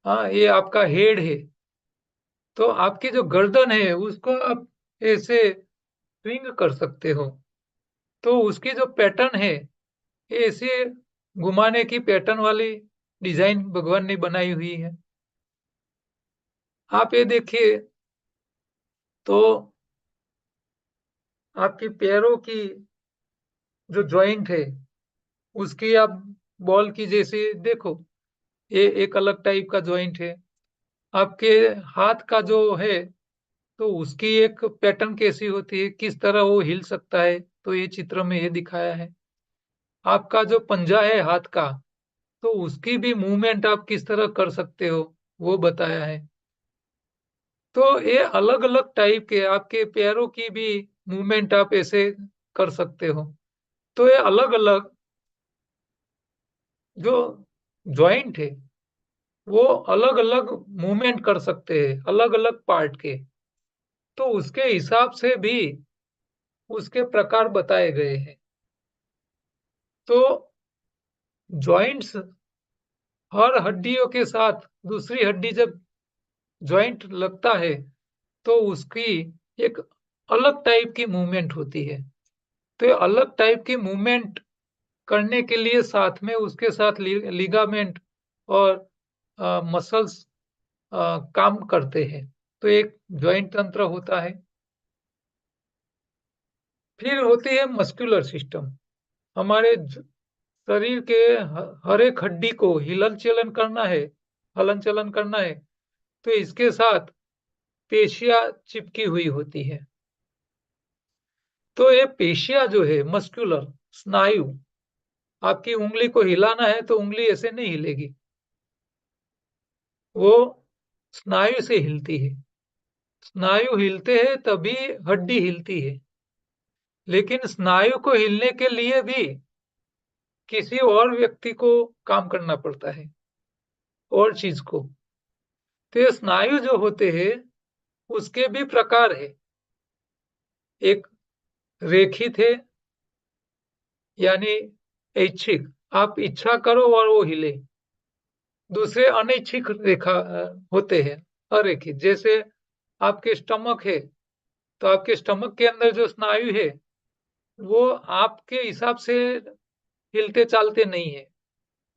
हाँ, ये आपका हेड है, तो आपकी जो गर्दन है उसको आप ऐसे स्विंग कर सकते हो। तो उसकी जो पैटर्न है, ये ऐसे घुमाने की पैटर्न वाली डिजाइन भगवान ने बनाई हुई है। आप ये देखिए, तो आपके पैरों की जो जॉइंट है उसकी आप बॉल की जैसे देखो, ये एक अलग टाइप का जॉइंट है। आपके हाथ का जो है, तो उसकी एक पैटर्न कैसी होती है, किस तरह वो हिल सकता है, तो ये चित्र में ये दिखाया है। आपका जो पंजा है हाथ का, तो उसकी भी मूवमेंट आप किस तरह कर सकते हो, वो बताया है। तो ये अलग अलग टाइप के आपके पैरों की भी मूवमेंट आप ऐसे कर सकते हो। तो ये अलग अलग जो जॉइंट है वो अलग अलग मूवमेंट कर सकते हैं, अलग अलग पार्ट के। तो उसके हिसाब से भी उसके प्रकार बताए गए हैं। तो जॉइंट्स, हर हड्डियों के साथ दूसरी हड्डी जब जॉइंट लगता है तो उसकी एक अलग टाइप की मूवमेंट होती है। तो ये अलग टाइप की मूवमेंट करने के लिए साथ में उसके साथ लिगामेंट और मसल्स काम करते हैं। तो एक जॉइंट तंत्र होता है। फिर होती है मस्कुलर सिस्टम। हमारे शरीर के हर एक हड्डी को हिलन चलन करना है, हलन चलन करना है, तो इसके साथ पेशियां चिपकी हुई होती है। तो ये पेशियां जो है मस्कुलर, स्नायु, आपकी उंगली को हिलाना है तो उंगली ऐसे नहीं हिलेगी, वो स्नायु से हिलती है। स्नायु हिलते हैं तभी हड्डी हिलती है। लेकिन स्नायु को हिलने के लिए भी किसी और व्यक्ति को काम करना पड़ता है, और चीज को। तो ये स्नायु जो होते हैं उसके भी प्रकार है। एक रेखित है, यानी ऐच्छिक, आप इच्छा करो और वो हिले। दूसरे अनैच्छिक रेखा होते हैं, अरेखित। जैसे आपके स्टमक है, तो आपके स्टमक के अंदर जो स्नायु है वो आपके हिसाब से हिलते चालते नहीं है,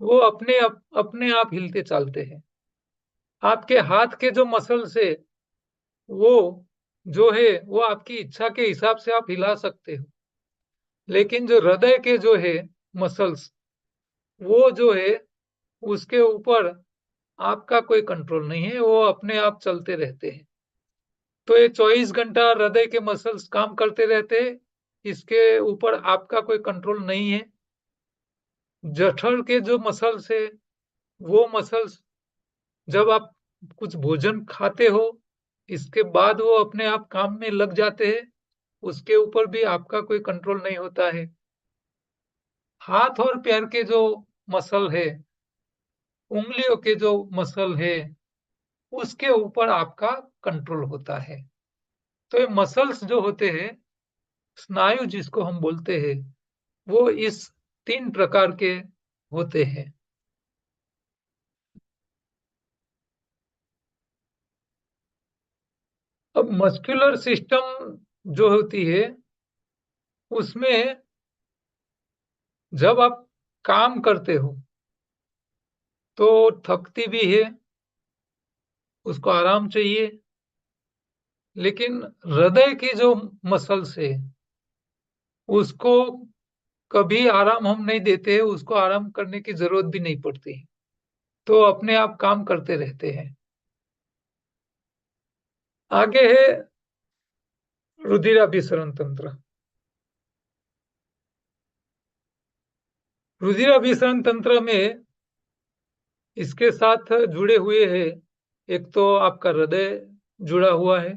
वो अपने आप हिलते चालते हैं। आपके हाथ के जो मसल्स है वो जो है वो आपकी इच्छा के हिसाब से आप हिला सकते हो। लेकिन जो हृदय के जो है मसल्स, वो जो है उसके ऊपर आपका कोई कंट्रोल नहीं है, वो अपने आप चलते रहते हैं। तो ये 24 घंटा हृदय के मसल्स काम करते रहते हैं, इसके ऊपर आपका कोई कंट्रोल नहीं है। जठर के जो मसल्स है, वो मसल्स जब आप कुछ भोजन खाते हो, इसके बाद वो अपने आप काम में लग जाते हैं, उसके ऊपर भी आपका कोई कंट्रोल नहीं होता है। हाथ और पैर के जो मसल है, उंगलियों के जो मसल है, उसके ऊपर आपका कंट्रोल होता है। तो ये मसल्स जो होते हैं, स्नायु जिसको हम बोलते हैं, वो इस 3 प्रकार के होते हैं। अब मस्कुलर सिस्टम जो होती है, उसमें जब आप काम करते हो, तो थकती भी है, उसको आराम चाहिए। लेकिन हृदय की जो मसल्स है, उसको कभी आराम हम नहीं देते, उसको आराम करने की जरूरत भी नहीं पड़ती। तो अपने आप काम करते रहते हैं। आगे है रुधिराभिसरण तंत्र। रुधिराभिसरण तंत्र में इसके साथ जुड़े हुए हैं, एक तो आपका हृदय जुड़ा हुआ है,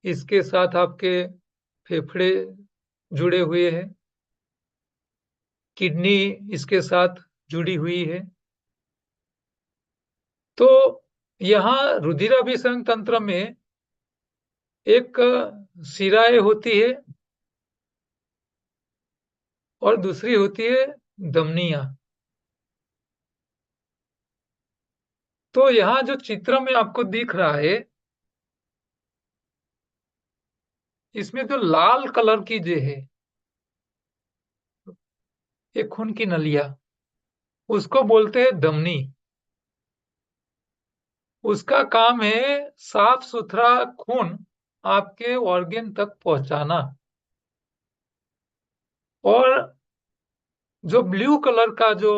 इसके साथ आपके फेफड़े जुड़े हुए हैं, किडनी इसके साथ जुड़ी हुई है। तो यहाँ रुधिराभिसरण तंत्र में एक शिराएं होती है और दूसरी होती है धमनियां। तो यहाँ जो चित्र में आपको दिख रहा है, इसमें जो लाल कलर की जो है, ये खून की नलिया, उसको बोलते हैं धमनी। उसका काम है साफ सुथरा खून आपके ऑर्गन तक पहुंचाना। और जो ब्लू कलर का जो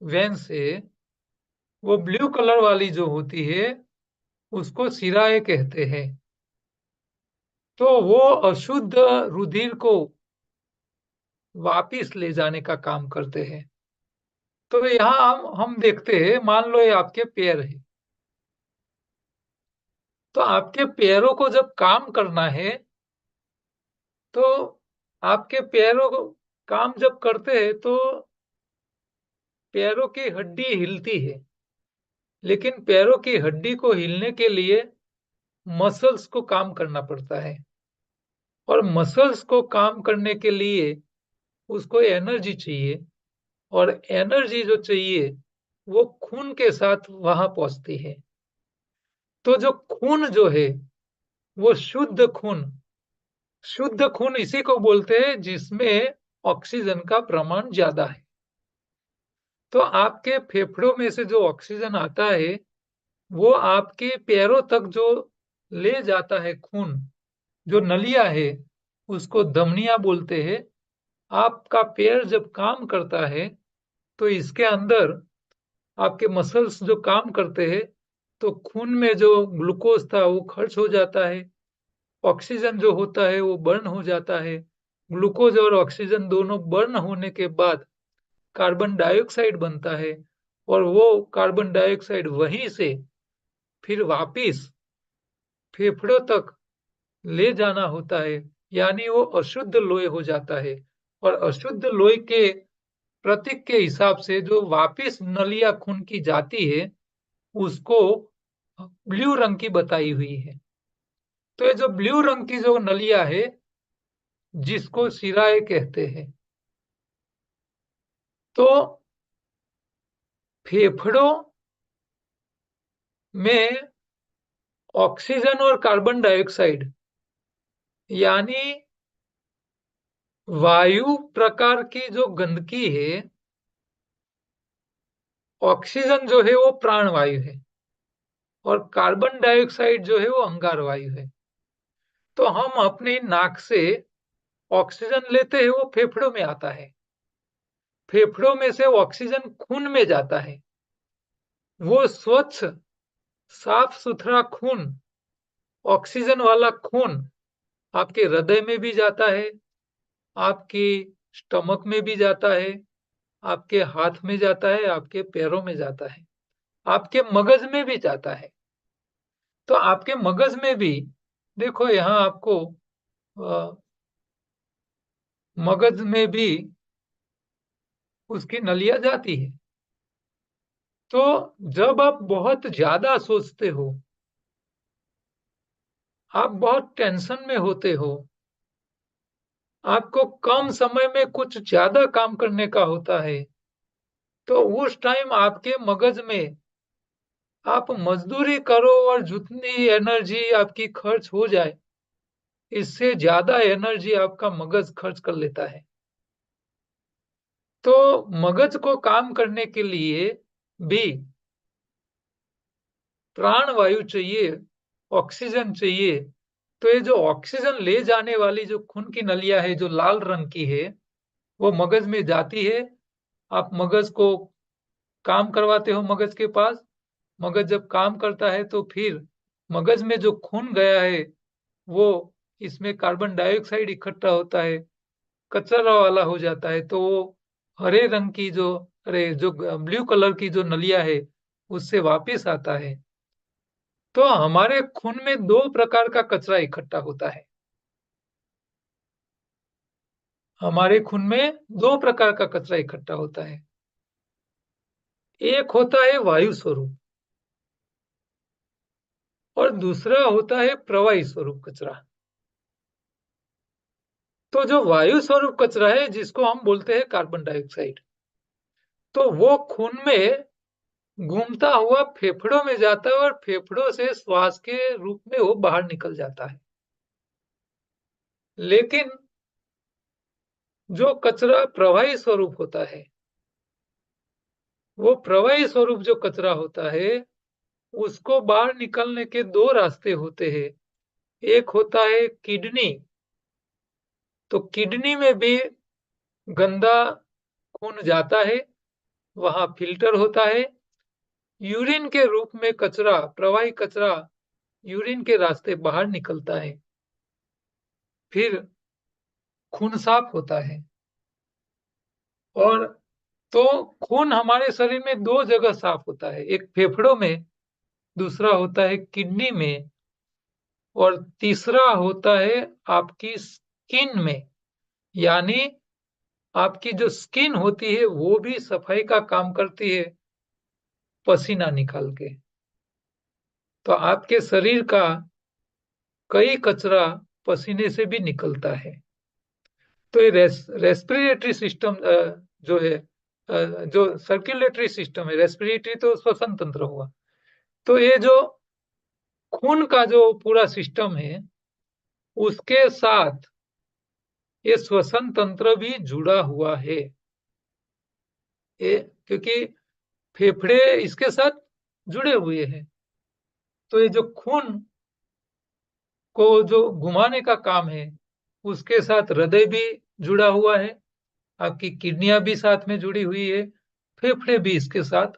वेंस है, वो ब्लू कलर वाली जो होती है, उसको शिराएं कहते हैं। तो वो अशुद्ध रुधिर को वापिस ले जाने का काम करते हैं। तो यहाँ हम देखते हैं, मान लो ये आपके पैर है, तो आपके पैरों को जब काम करना है, तो आपके पैरों को काम जब करते हैं, तो पैरों की हड्डी हिलती है। लेकिन पैरों की हड्डी को हिलने के लिए मसल्स को काम करना पड़ता है। और मसल्स को काम करने के लिए उसको एनर्जी चाहिए। और एनर्जी जो चाहिए, वो खून के साथ वहां पहुंचती है। तो जो खून जो है, वो शुद्ध खून इसी को बोलते हैं जिसमें ऑक्सीजन का प्रमाण ज्यादा है। तो आपके फेफड़ों में से जो ऑक्सीजन आता है, वो आपके पैरों तक जो ले जाता है खून, जो नलिया है, उसको धमनियां बोलते हैं। आपका पैर जब काम करता है, तो इसके अंदर आपके मसल्स जो काम करते हैं, तो खून में जो ग्लूकोज था वो खर्च हो जाता है, ऑक्सीजन जो होता है वो बर्न हो जाता है। ग्लूकोज और ऑक्सीजन दोनों बर्न होने के बाद कार्बन डाइऑक्साइड बनता है। और वो कार्बन डाइऑक्साइड वहीं से फिर वापिस फेफड़ों तक ले जाना होता है, यानी वो अशुद्ध लोई हो जाता है। और अशुद्ध लोई के प्रतीक के हिसाब से जो वापिस नलिया खून की जाती है, उसको ब्लू रंग की बताई हुई है। तो ये जो ब्लू रंग की जो नलिया है, जिसको शिराएं कहते हैं, तो फेफड़ों में ऑक्सीजन और कार्बन डाइऑक्साइड, यानी वायु प्रकार की जो गंदगी है, ऑक्सीजन जो है वो प्राण वायु है, और कार्बन डाइऑक्साइड जो है वो अंगार वायु है। तो हम अपनी नाक से ऑक्सीजन लेते हैं, वो फेफड़ों में आता है। फेफड़ों में से ऑक्सीजन खून में जाता है। वो स्वच्छ, साफ-सुथरा खून, ऑक्सीजन वाला खून आपके हृदय में भी जाता है, आपकी स्टमक में भी जाता है, आपके हाथ में जाता है, आपके पैरों में जाता है, आपके मगज में भी जाता है। तो आपके मगज में भी देखो यहाँ आपको मगज में भी उसकी नलियाँ जाती है। तो जब आप बहुत ज़्यादा सोचते हो, आप बहुत टेंशन में होते हो, आपको कम समय में कुछ ज़्यादा काम करने का होता है, तो उस टाइम आपके मगज में आप मज़दूरी करो और जितनी एनर्जी आपकी खर्च हो जाए, इससे ज़्यादा एनर्जी आपका मगज खर्च कर लेता है। तो मगज को काम करने के लिए भी प्राण वायु चाहिए, ऑक्सीजन चाहिए। तो ये जो ऑक्सीजन ले जाने वाली जो खून की नलियाँ है, जो लाल रंग की है, वो मगज में जाती है। आप मगज को काम करवाते हो मगज के पास। मगज जब काम करता है तो फिर मगज में जो खून गया है, वो इसमें कार्बन डाइऑक्साइड इकट्ठा होता है, कचरा वाला हो जाता है। तो वो हरे रंग की जो जो ब्लू कलर की जो नलिया है, उससे वापिस आता है। तो हमारे खून में 2 प्रकार का कचरा इकट्ठा होता है। हमारे खून में 2 प्रकार का कचरा इकट्ठा होता है। एक होता है वायु स्वरूप और दूसरा होता है प्रवाही स्वरूप कचरा। तो जो वायु स्वरूप कचरा है जिसको हम बोलते हैं कार्बन डाइऑक्साइड, तो वो खून में घूमता हुआ फेफड़ों में जाता है और फेफड़ों से श्वास के रूप में वो बाहर निकल जाता है। लेकिन जो कचरा प्रवाही स्वरूप होता है, वो प्रवाही स्वरूप जो कचरा होता है, उसको बाहर निकलने के 2 रास्ते होते हैं। एक होता है किडनी, तो किडनी में भी गंदा खून जाता है, वहाँ फ़िल्टर होता है। यूरिन के रूप में कचरा, प्रवाही कचरा यूरिन के रास्ते बाहर निकलता है। फिर खून साफ होता है और तो खून हमारे शरीर में 2 जगह साफ होता है, एक फेफड़ों में, दूसरा होता है किडनी में और तीसरा होता है आपकी स्किन में। यानी आपकी जो स्किन होती है, वो भी सफाई का काम करती है, पसीना निकाल के। तो आपके शरीर का कई कचरा पसीने से भी निकलता है। तो ये रेस्पिरेटरी सिस्टम जो है जो सर्कुलेटरी सिस्टम है, रेस्पिरेटरी तो श्वसन तंत्र हुआ। तो ये जो खून का जो पूरा सिस्टम है, उसके साथ ये श्वसन तंत्र भी जुड़ा हुआ है। ये क्योंकि फेफड़े इसके साथ जुड़े हुए हैं। तो ये जो खून को जो घुमाने का काम है, उसके साथ हृदय भी जुड़ा हुआ है, आपकी किडनियाँ भी साथ में जुड़ी हुई है, फेफड़े भी इसके साथ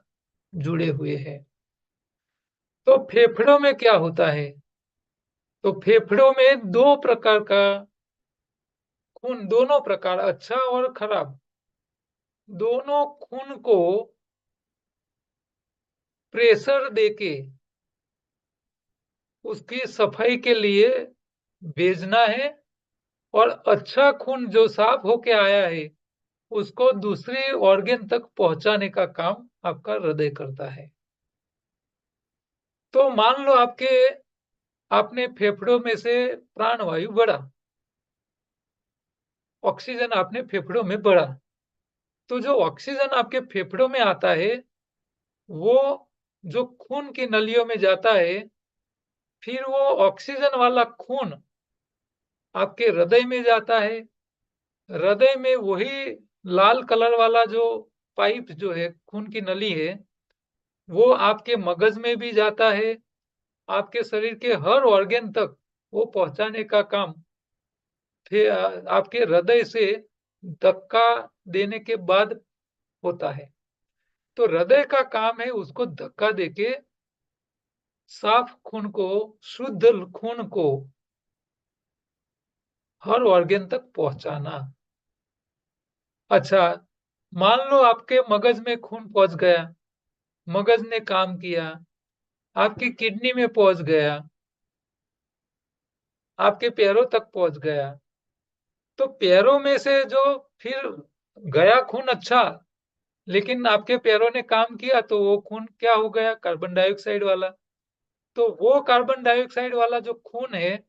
जुड़े हुए हैं। तो फेफड़ों में क्या होता है? तो फेफड़ों में 2 प्रकार का खून, दोनों प्रकार अच्छा और खराब, दोनों खून को प्रेशर देके उसकी सफाई के लिए भेजना है और अच्छा खून जो साफ होके आया है, उसको दूसरे ऑर्गन तक पहुँचाने का काम आपका हृदय करता है। तो मान लो आपने फेफड़ों में से प्राण वायु बढ़ा, ऑक्सीजन आपने फेफड़ों में बढ़ा, तो जो ऑक्सीजन आपके फेफड़ों में आता है, वो जो खून की नलियों में जाता है, फिर वो ऑक्सीजन वाला खून आपके हृदय में जाता है। हृदय में वही लाल कलर वाला जो पाइप जो है, खून की नली है, वो आपके मगज में भी जाता है, आपके शरीर के हर ऑर्गन तक वो पहुँचाने का काम फिर आपके हृदय से धक्का देने के बाद होता है। तो हृदय का काम है उसको धक्का देके साफ खून को, शुद्ध खून को हर ऑर्गन तक पहुंचाना। अच्छा, मान लो आपके मगज में खून पहुंच गया, मगज ने काम किया, आपकी किडनी में पहुंच गया, आपके पैरों तक पहुंच गया, तो पैरों में से जो फिर गया खून अच्छा, लेकिन आपके पैरों ने काम किया तो वो खून क्या हो गया? कार्बन डाइऑक्साइड वाला। तो वो कार्बन डाइऑक्साइड वाला जो खून है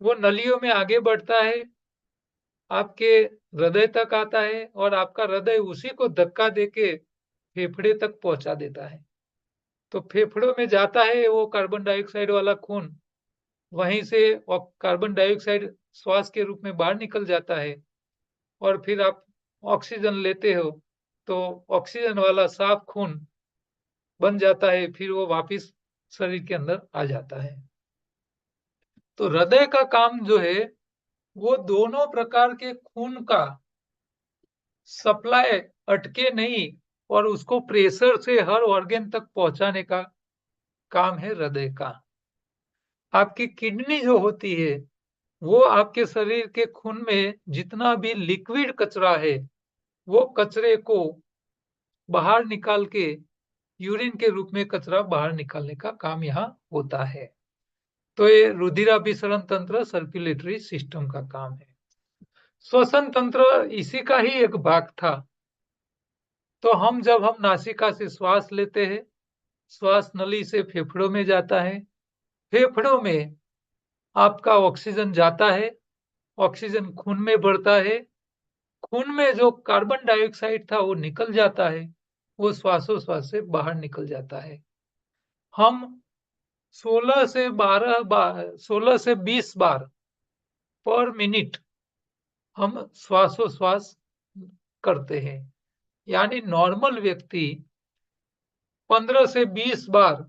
वो नलियों में आगे बढ़ता है, आपके हृदय तक आता है और आपका हृदय उसी को धक्का देके फेफड़े तक पहुंचा देता है। तो फेफड़ों में जाता है वो कार्बन डाइऑक्साइड वाला खून, वहीं से कार्बन डाइऑक्साइड श्वास के रूप में बाहर निकल जाता है और फिर आप ऑक्सीजन लेते हो, तो ऑक्सीजन वाला साफ खून बन जाता है, फिर वो वापस शरीर के अंदर आ जाता है। तो हृदय का काम जो है वो दोनों प्रकार के खून का सप्लाई अटके नहीं और उसको प्रेशर से हर ऑर्गन तक पहुंचाने का काम है हृदय का। आपकी किडनी जो होती है वो आपके शरीर के खून में जितना भी लिक्विड कचरा है वो कचरे को बाहर निकाल के यूरिन के रूप में कचरा बाहर निकालने का काम यहाँ होता है। तो ये रुधिराभिसरण तंत्र, सर्कुलेटरी सिस्टम का काम है। श्वसन तंत्र इसी का ही एक भाग था। तो जब हम नासिका से श्वास लेते हैं, श्वास नली से फेफड़ों में जाता है, फेफड़ों में आपका ऑक्सीजन जाता है, ऑक्सीजन खून में बढ़ता है, खून में जो कार्बन डाइऑक्साइड था वो निकल जाता है, वो श्वासोश्वास से बाहर निकल जाता है। हम 16 से 20 बार पर मिनट हम श्वासोश्वास करते हैं। यानी नॉर्मल व्यक्ति 15 से 20 बार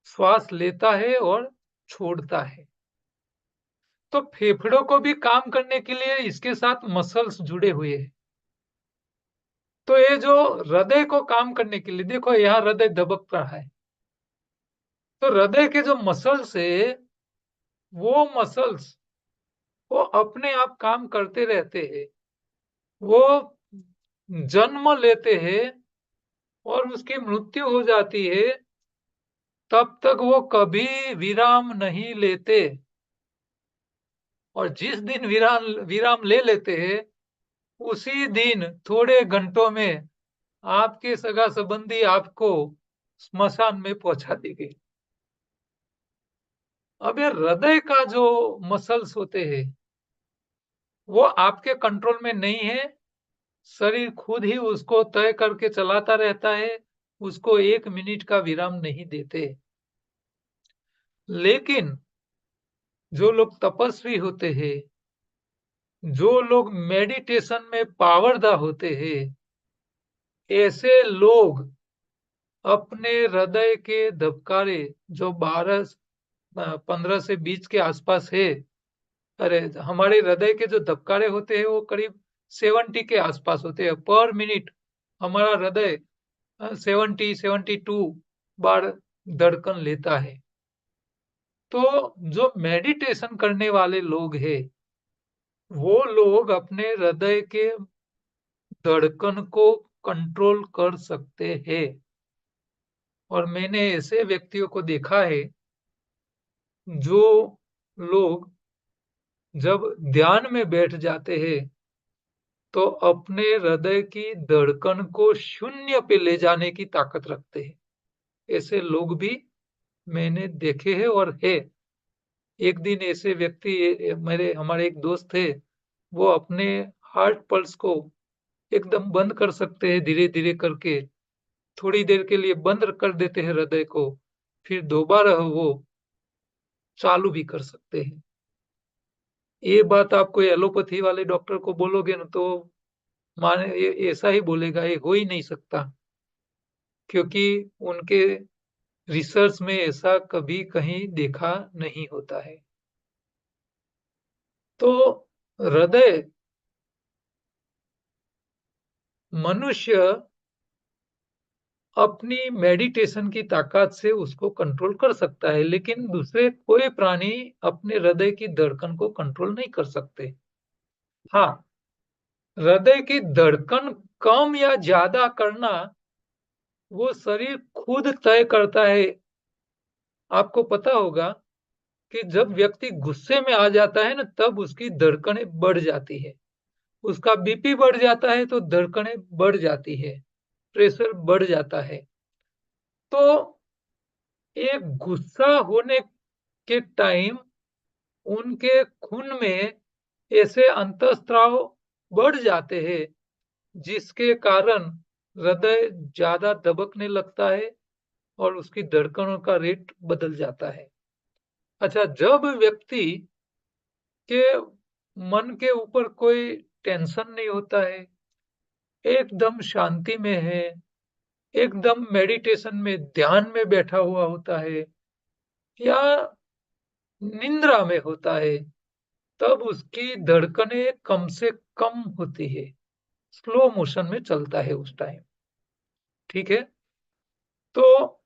श्वास लेता है और छोड़ता है। तो फेफड़ों को भी काम करने के लिए इसके साथ मसल्स जुड़े हुए हैं। तो ये जो हृदय को काम करने के लिए, देखो यहाँ हृदय दबक रहा है, तो हृदय के जो मसल्स है वो मसल्स वो अपने आप काम करते रहते हैं। वो जन्म लेते हैं और उसकी मृत्यु हो जाती है, तब तक वो कभी विराम नहीं लेते। और जिस दिन विराम विराम ले लेते हैं उसी दिन थोड़े घंटों में आपके सगा संबंधी आपको स्मशान में पहुंचा देंगे। अब ये हृदय का जो मसल्स होते हैं वो आपके कंट्रोल में नहीं है, शरीर खुद ही उसको तय करके चलाता रहता है, उसको 1 मिनट का विराम नहीं देते। लेकिन जो लोग तपस्वी होते हैं, जो लोग मेडिटेशन में पावरदा होते हैं, ऐसे लोग अपने हृदय के धबकारे जो 15 से 20 के आसपास है, अरे हमारे हृदय के जो धबकारे होते हैं वो करीब 70 के आसपास होते हैं पर मिनट। हमारा हृदय 72 बार धड़कन लेता है। तो जो मेडिटेशन करने वाले लोग हैं वो लोग अपने हृदय के धड़कन को कंट्रोल कर सकते हैं। और मैंने ऐसे व्यक्तियों को देखा है जो लोग जब ध्यान में बैठ जाते हैं तो अपने हृदय की धड़कन को शून्य पे ले जाने की ताकत रखते हैं। ऐसे लोग भी मैंने देखे हैं और है। एक दिन ऐसे व्यक्ति मेरे हमारे एक दोस्त थे, वो अपने हार्ट पल्स को एकदम बंद कर सकते हैं धीरे धीरे करके, थोड़ी देर के लिए बंद कर देते हैं हृदय को, फिर दोबारा वो चालू भी कर सकते हैं। ये बात आप कोई एलोपैथी वाले डॉक्टर को बोलोगे ना तो माने ये ऐसा ही बोलेगा, ये हो ही नहीं सकता, क्योंकि उनके रिसर्च में ऐसा कभी कहीं देखा नहीं होता है। तो हृदय मनुष्य अपनी मेडिटेशन की ताकत से उसको कंट्रोल कर सकता है, लेकिन दूसरे कोई प्राणी अपने हृदय की धड़कन को कंट्रोल नहीं कर सकते। हाँ, हृदय की धड़कन कम या ज़्यादा करना वो शरीर खुद तय करता है। आपको पता होगा कि जब व्यक्ति गुस्से में आ जाता है ना, तब उसकी धड़कनें बढ़ जाती है। उसका बीपी बढ़ जाता है तो धड़कनें बढ़ जाती है, प्रेशर बढ़ जाता है। तो एक गुस्सा होने के टाइम उनके खून में ऐसे अंतःस्राव बढ़ जाते हैं, जिसके कारण हृदय ज़्यादा दबकने लगता है और उसकी धड़कनों का रेट बदल जाता है। अच्छा, जब व्यक्ति के मन के ऊपर कोई टेंशन नहीं होता है, एकदम शांति में है, एकदम मेडिटेशन में ध्यान में बैठा हुआ होता है या निद्रा में होता है, तब उसकी धड़कनें कम से कम होती है, स्लो मोशन में चलता है उस टाइम, ठीक है? तो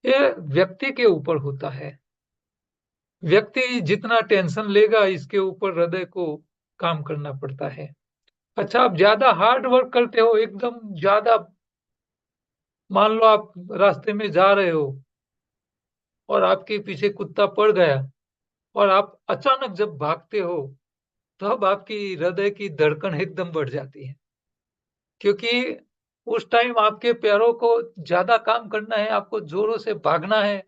ये व्यक्ति के ऊपर होता है। व्यक्ति जितना टेंशन लेगा, इसके ऊपर हृदय को काम करना पड़ता है। अच्छा, आप ज़्यादा हार्ड वर्क करते हो, एकदम ज़्यादा, मान लो आप रास्ते में जा रहे हो और आपके पीछे कुत्ता पड़ गया और आप अचानक जब भागते हो, तब आपकी हृदय की धड़कन एकदम बढ़ जाती है। क्योंकि उस टाइम आपके पैरों को ज़्यादा काम करना है, आपको ज़ोरों से भागना है,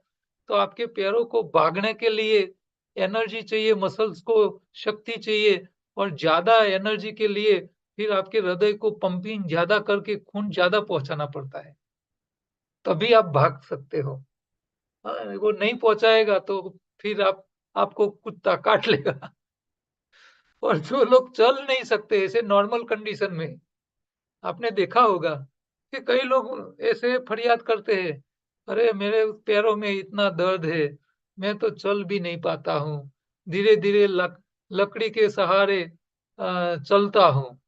तो आपके पैरों को भागने के लिए एनर्जी चाहिए, मसल्स को शक्ति चाहिए और ज़्यादा एनर्जी के लिए फिर आपके हृदय को पंपिंग ज़्यादा करके खून ज़्यादा पहुँचाना पड़ता है, तभी आप भाग सकते हो। वो नहीं पहुँचाएगा तो फिर आपको कुत्ता काट लेगा। और जो लोग चल नहीं सकते ऐसे नॉर्मल कंडीशन में, आपने देखा होगा कि कई लोग ऐसे फरियाद करते हैं, अरे मेरे पैरों में इतना दर्द है, मैं तो चल भी नहीं पाता हूँ, धीरे-धीरे लकड़ी के सहारे चलता हूँ।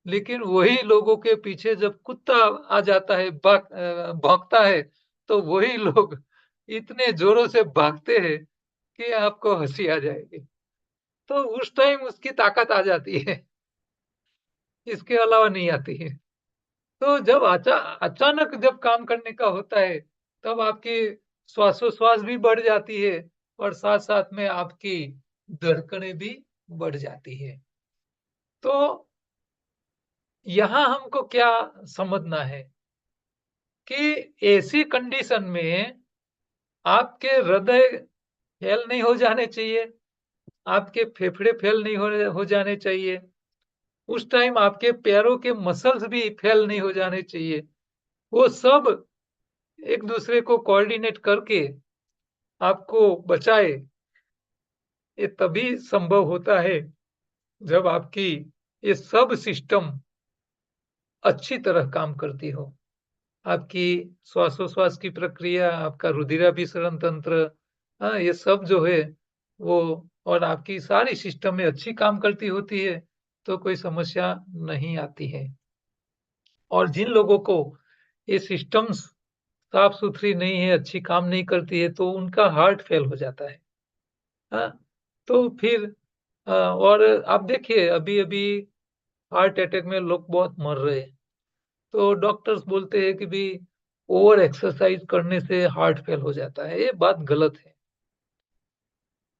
लेकिन वही लोगों के पीछे जब कुत्ता आ जाता है, भौंकता है, तो वही लोग इतने जोरों से भागते हैं कि आपको हँसी आ जाएगी। तो उस टाइम उसकी ताकत आ जाती है, इसके अलावा नहीं आती है। तो जब अचानक जब काम करने का होता है, तब आपकी श्वासोश्वास भी बढ़ जाती है और साथ-साथ में आपकी धड़कनें भी बढ़ जाती है। तो यहाँ हमको क्या समझना है कि ऐसी कंडीशन में आपके हृदय फेल नहीं हो जाने चाहिए, आपके फेफड़े फेल नहीं हो जाने चाहिए, उस टाइम आपके पैरों के मसल्स भी फेल नहीं हो जाने चाहिए। वो सब एक-दूसरे को कोऑर्डिनेट करके आपको बचाए, ये तभी संभव होता है जब आपकी ये सब सिस्टम अच्छी तरह काम करती हो। आपकी श्वासोश्वास की प्रक्रिया, आपका रुधिराभिसरण तंत्र, ये सब जो है वो और आपकी सारी सिस्टमें अच्छी काम करती होती है, तो कोई समस्या नहीं आती है। और जिन लोगों को ये सिस्टम्स साफ-सुथरी नहीं है, अच्छी काम नहीं करती है, तो उनका हार्ट फेल हो जाता है। हाँ, तो फिर और आप देखिए अभी-अभी हार्ट अटैक में लोग बहुत मर रहे हैं। तो डॉक्टर्स बोलते हैं कि भई ओवर एक्सरसाइज़ करने से हार्ट फेल हो जाता है, ये बात गलत है।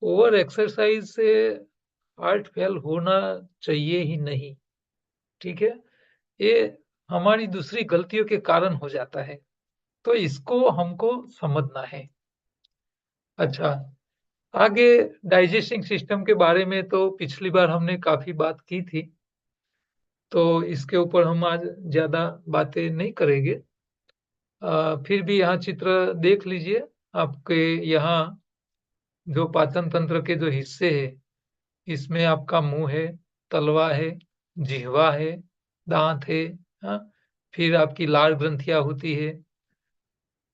ओवर एक्सरसाइज़ से हार्ट फेल होना चाहिए ही नहीं, ठीक है? ये हमारी दूसरी गलतियों के कारण हो जाता है, तो इसको हमको समझना है। अच्छा, आगे डाइजेस्टिंग सिस्टम के बारे में तो पिछली बार हमने काफ़ी बात की थी, तो इसके ऊपर हम आज ज़्यादा बातें नहीं करेंगे। फिर भी यहाँ चित्र देख लीजिए, आपके यहाँ जो पाचन तंत्र के जो हिस्से हैं, इसमें आपका मुँह है, तलवा है, जिह्वा है, दाँत है, हाँ? फिर आपकी लार ग्रंथियाँ होती है।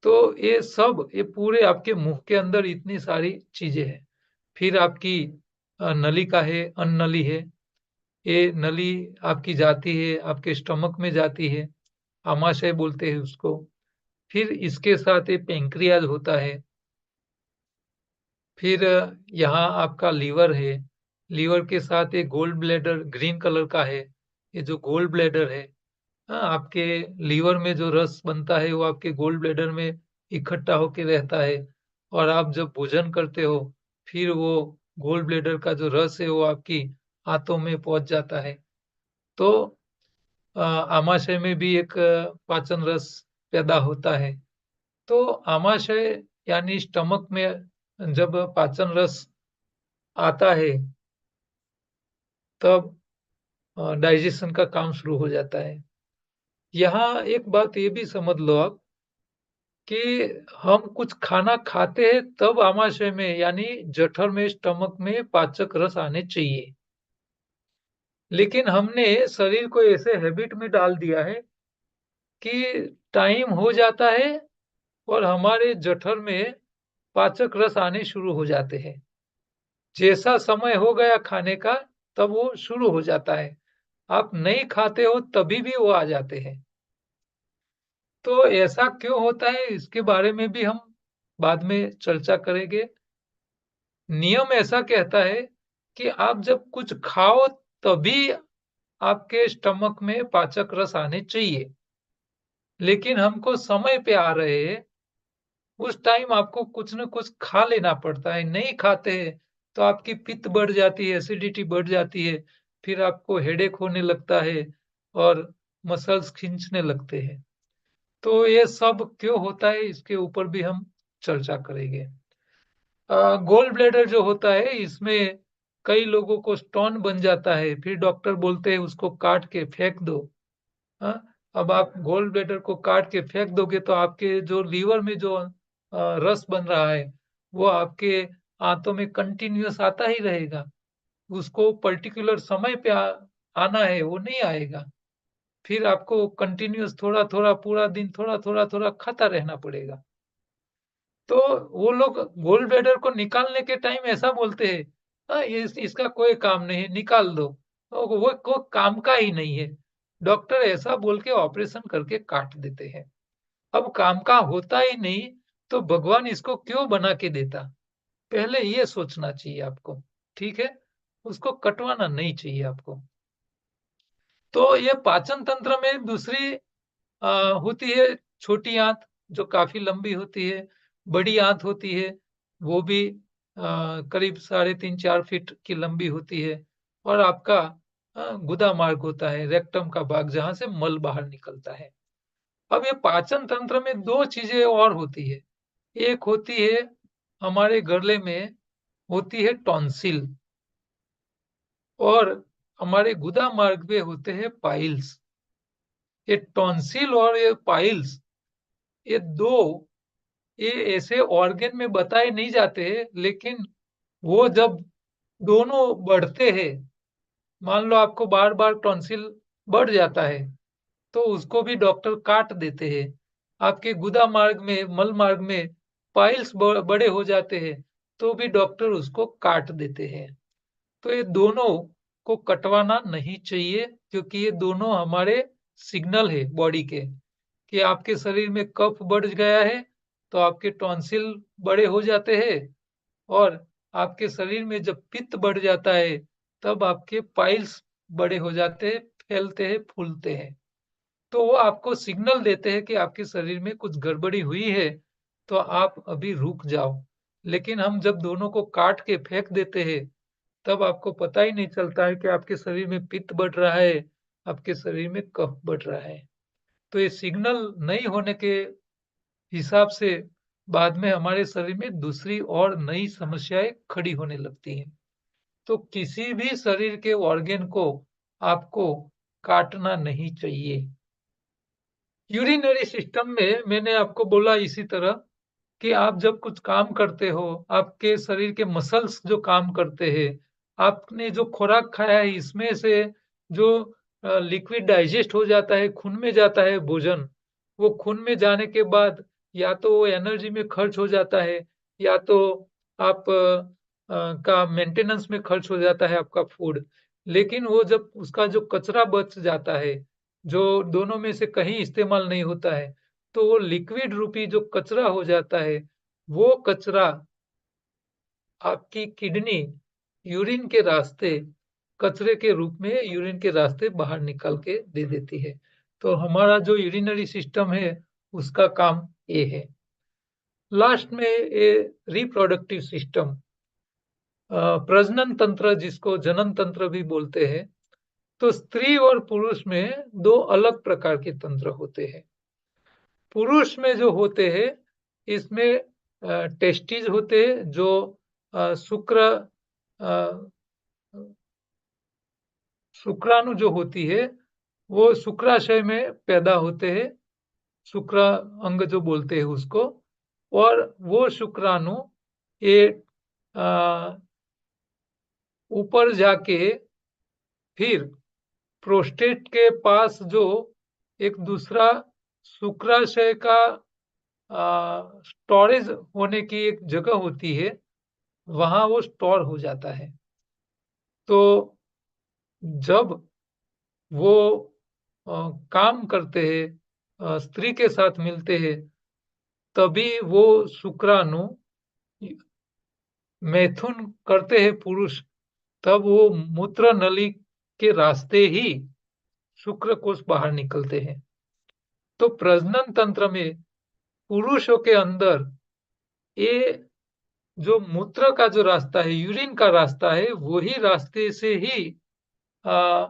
तो ये सब ये पूरे आपके मुँह के अंदर इतनी सारी चीज़ें हैं। फिर आपकी नलिका है, अन्ननली है, ये नली आपकी जाती है, आपके स्टमक में जाती है, आमाशय बोलते हैं उसको। फिर इसके साथ ये पैंक्रियाज होता है। फिर यहाँ आपका लीवर है, लीवर के साथ एक गोल ब्लैडर ग्रीन कलर का है, ये जो गोल ब्लैडर है, हाँ, आपके लीवर में जो रस बनता है वो आपके गोल ब्लैडर में इकट्ठा होके रहता है, और आप जब भोजन करते हो फिर वो गोल ब्लैडर का जो रस है वो आपकी आंतों में पहुंच जाता है। तो आमाशय में भी एक पाचन रस पैदा होता है। तो आमाशय यानी स्टमक में जब पाचन रस आता है तब डाइजेशन का काम शुरू हो जाता है। यहाँ एक बात ये भी समझ लो आप कि हम कुछ खाना खाते हैं तब आमाशय में यानी जठर में स्टमक में पाचक रस आने चाहिए, लेकिन हमने शरीर को ऐसे हैबिट में डाल दिया है कि टाइम हो जाता है और हमारे जठर में पाचक रस आने शुरू हो जाते हैं। जैसा समय हो गया खाने का तब वो शुरू हो जाता है, आप नहीं खाते हो तभी भी वो आ जाते हैं। तो ऐसा क्यों होता है इसके बारे में भी हम बाद में चर्चा करेंगे। नियम ऐसा कहता है कि आप जब कुछ खाओ तभी आपके स्टमक में पाचक रस आने चाहिए, लेकिन हमको समय पे आ रहे हैं, उस टाइम आपको कुछ न कुछ खा लेना पड़ता है, नहीं खाते हैं तो आपकी पित्त बढ़ जाती है, एसिडिटी बढ़ जाती है, फिर आपको हेडेक होने लगता है और मसल्स खींचने लगते हैं। तो ये सब क्यों होता है इसके ऊपर भी हम चर्चा करेंगे। गोल ब्लैडर जो होता है इसमें कई लोगों को स्टोन बन जाता है, फिर डॉक्टर बोलते हैं उसको काट के फेंक दो। हाँ, अब आप गोल ब्लैडर को काट के फेंक दोगे तो आपके जो लीवर में जो रस बन रहा है वो आपके आंतों में कंटिन्यूअस आता ही रहेगा, उसको पर्टिकुलर समय पे आना है वो नहीं आएगा, फिर आपको कंटिन्यूअस थोड़ा थोड़ा पूरा दिन थोड़ा थोड़ा थोड़ा खाता रहना पड़ेगा। तो वो लोग गोल्ड ब्लैडर को निकालने के टाइम ऐसा बोलते हैं, ये इसका कोई काम नहीं है, निकाल दो। तो वो काम का ही नहीं है। डॉक्टर ऐसा बोल के ऑपरेशन करके काट देते हैं। अब काम का होता ही नहीं तो भगवान इसको क्यों बना के देता? पहले ये सोचना चाहिए आपको, ठीक है? उसको कटवाना नहीं चाहिए आपको। तो ये पाचन तंत्र में दूसरी होती है छोटी आंत जो काफी लंबी होती है, बड़ी आंत होती है वो भी करीब 3.5-4 फीट की लंबी होती है, और आपका गुदा मार्ग होता है, रेक्टम का भाग जहां से मल बाहर निकलता है। अब ये पाचन तंत्र में दो चीजें और होती है, एक होती है हमारे गले में होती है टॉन्सिल, और हमारे गुदा मार्ग में होते हैं पाइल्स। ये टॉन्सिल और ये पाइल्स, ये दो ये ऐसे ऑर्गन में बताए नहीं जाते हैं, लेकिन वो जब दोनों बढ़ते हैं, मान लो आपको बार बार टॉन्सिल बढ़ जाता है तो उसको भी डॉक्टर काट देते हैं। आपके गुदा मार्ग में मल मार्ग में पाइल्स बड़े हो जाते हैं तो भी डॉक्टर उसको काट देते हैं। तो ये दोनों को कटवाना नहीं चाहिए, क्योंकि ये दोनों हमारे सिग्नल है बॉडी के कि आपके शरीर में कफ बढ़ गया है तो आपके टॉन्सिल बड़े हो जाते हैं, और आपके शरीर में जब पित्त बढ़ जाता है तब आपके पाइल्स बड़े हो जाते हैं, फैलते हैं, फूलते हैं। तो वो आपको सिग्नल देते हैं कि आपके शरीर में कुछ गड़बड़ी हुई है तो आप अभी रुक जाओ। लेकिन हम जब दोनों को काट के फेंक देते हैं तब आपको पता ही नहीं चलता है कि आपके शरीर में पित्त बढ़ रहा है, आपके शरीर में कफ बढ़ रहा है। तो ये सिग्नल नहीं होने के हिसाब से बाद में हमारे शरीर में दूसरी और नई समस्याएं खड़ी होने लगती हैं। तो किसी भी शरीर के ऑर्गन को आपको काटना नहीं चाहिए। यूरिनरी सिस्टम में मैंने आपको बोला इसी तरह कि आप जब कुछ काम करते हो, आपके शरीर के मसल्स जो काम करते हैं, आपने जो खुराक खाया है इसमें से जो लिक्विड डाइजेस्ट हो जाता है, खून में जाता है भोजन, वो खून में जाने के बाद या तो वो एनर्जी में खर्च हो जाता है, या तो आप का मेंटेनेंस में खर्च हो जाता है आपका फूड। लेकिन वो जब उसका जो कचरा बच जाता है, जो दोनों में से कहीं इस्तेमाल नहीं होता है, तो वो लिक्विड रूपी जो कचरा हो जाता है, वो कचरा आपकी किडनी यूरिन के रास्ते कचरे के रूप में यूरिन के रास्ते बाहर निकाल के दे देती है। तो हमारा जो यूरिनरी सिस्टम है, उसका काम ये है। लास्ट में ये रिप्रोडक्टिव सिस्टम, प्रजनन तंत्र जिसको जनन तंत्र भी बोलते हैं। तो स्त्री और पुरुष में दो अलग प्रकार के तंत्र होते हैं। पुरुष में जो होते हैं, इसमें टेस्टिस होते हैं जो शुक्र अ, शुक्राणु जो होती है, वो शुक्राशय में पैदा होते हैं, शुक्र अंग जो बोलते हैं उसको। और वो शुक्राणु ये ऊपर जाके फिर प्रोस्टेट के पास जो एक दूसरा शुक्राशय का स्टोरेज होने की एक जगह होती है, वहां वो स्टोर हो जाता है। तो जब वो काम करते हैं, स्त्री के साथ मिलते हैं, तभी वो शुक्राणु मैथुन करते हैं पुरुष, तब वो मूत्र नली के रास्ते ही शुक्र कोष बाहर निकलते हैं। तो प्रजनन तंत्र में पुरुषों के अंदर ये जो मूत्र का जो रास्ता है, यूरिन का रास्ता है, वही रास्ते से ही आ,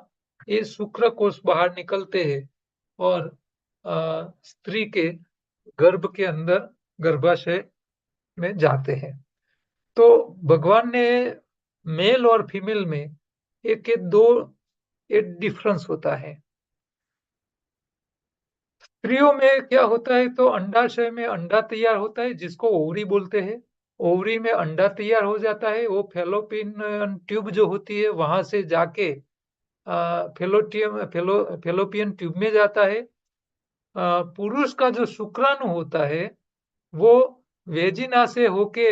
ये शुक्र कोष बाहर निकलते हैं और स्त्री के गर्भ के अंदर गर्भाशय में जाते हैं। तो भगवान ने मेल और फीमेल में एक दो एक डिफरेंस होता है। स्त्रियों में क्या होता है, तो अंडाशय में अंडा तैयार होता है जिसको ओवरी बोलते हैं। ओवरी में अंडा तैयार हो जाता है, वो फेलोपियन ट्यूब जो होती है वहां से जाके फेलोपियन ट्यूब में जाता है। पुरुष का जो शुक्राणु होता है, वो वेजिना से होके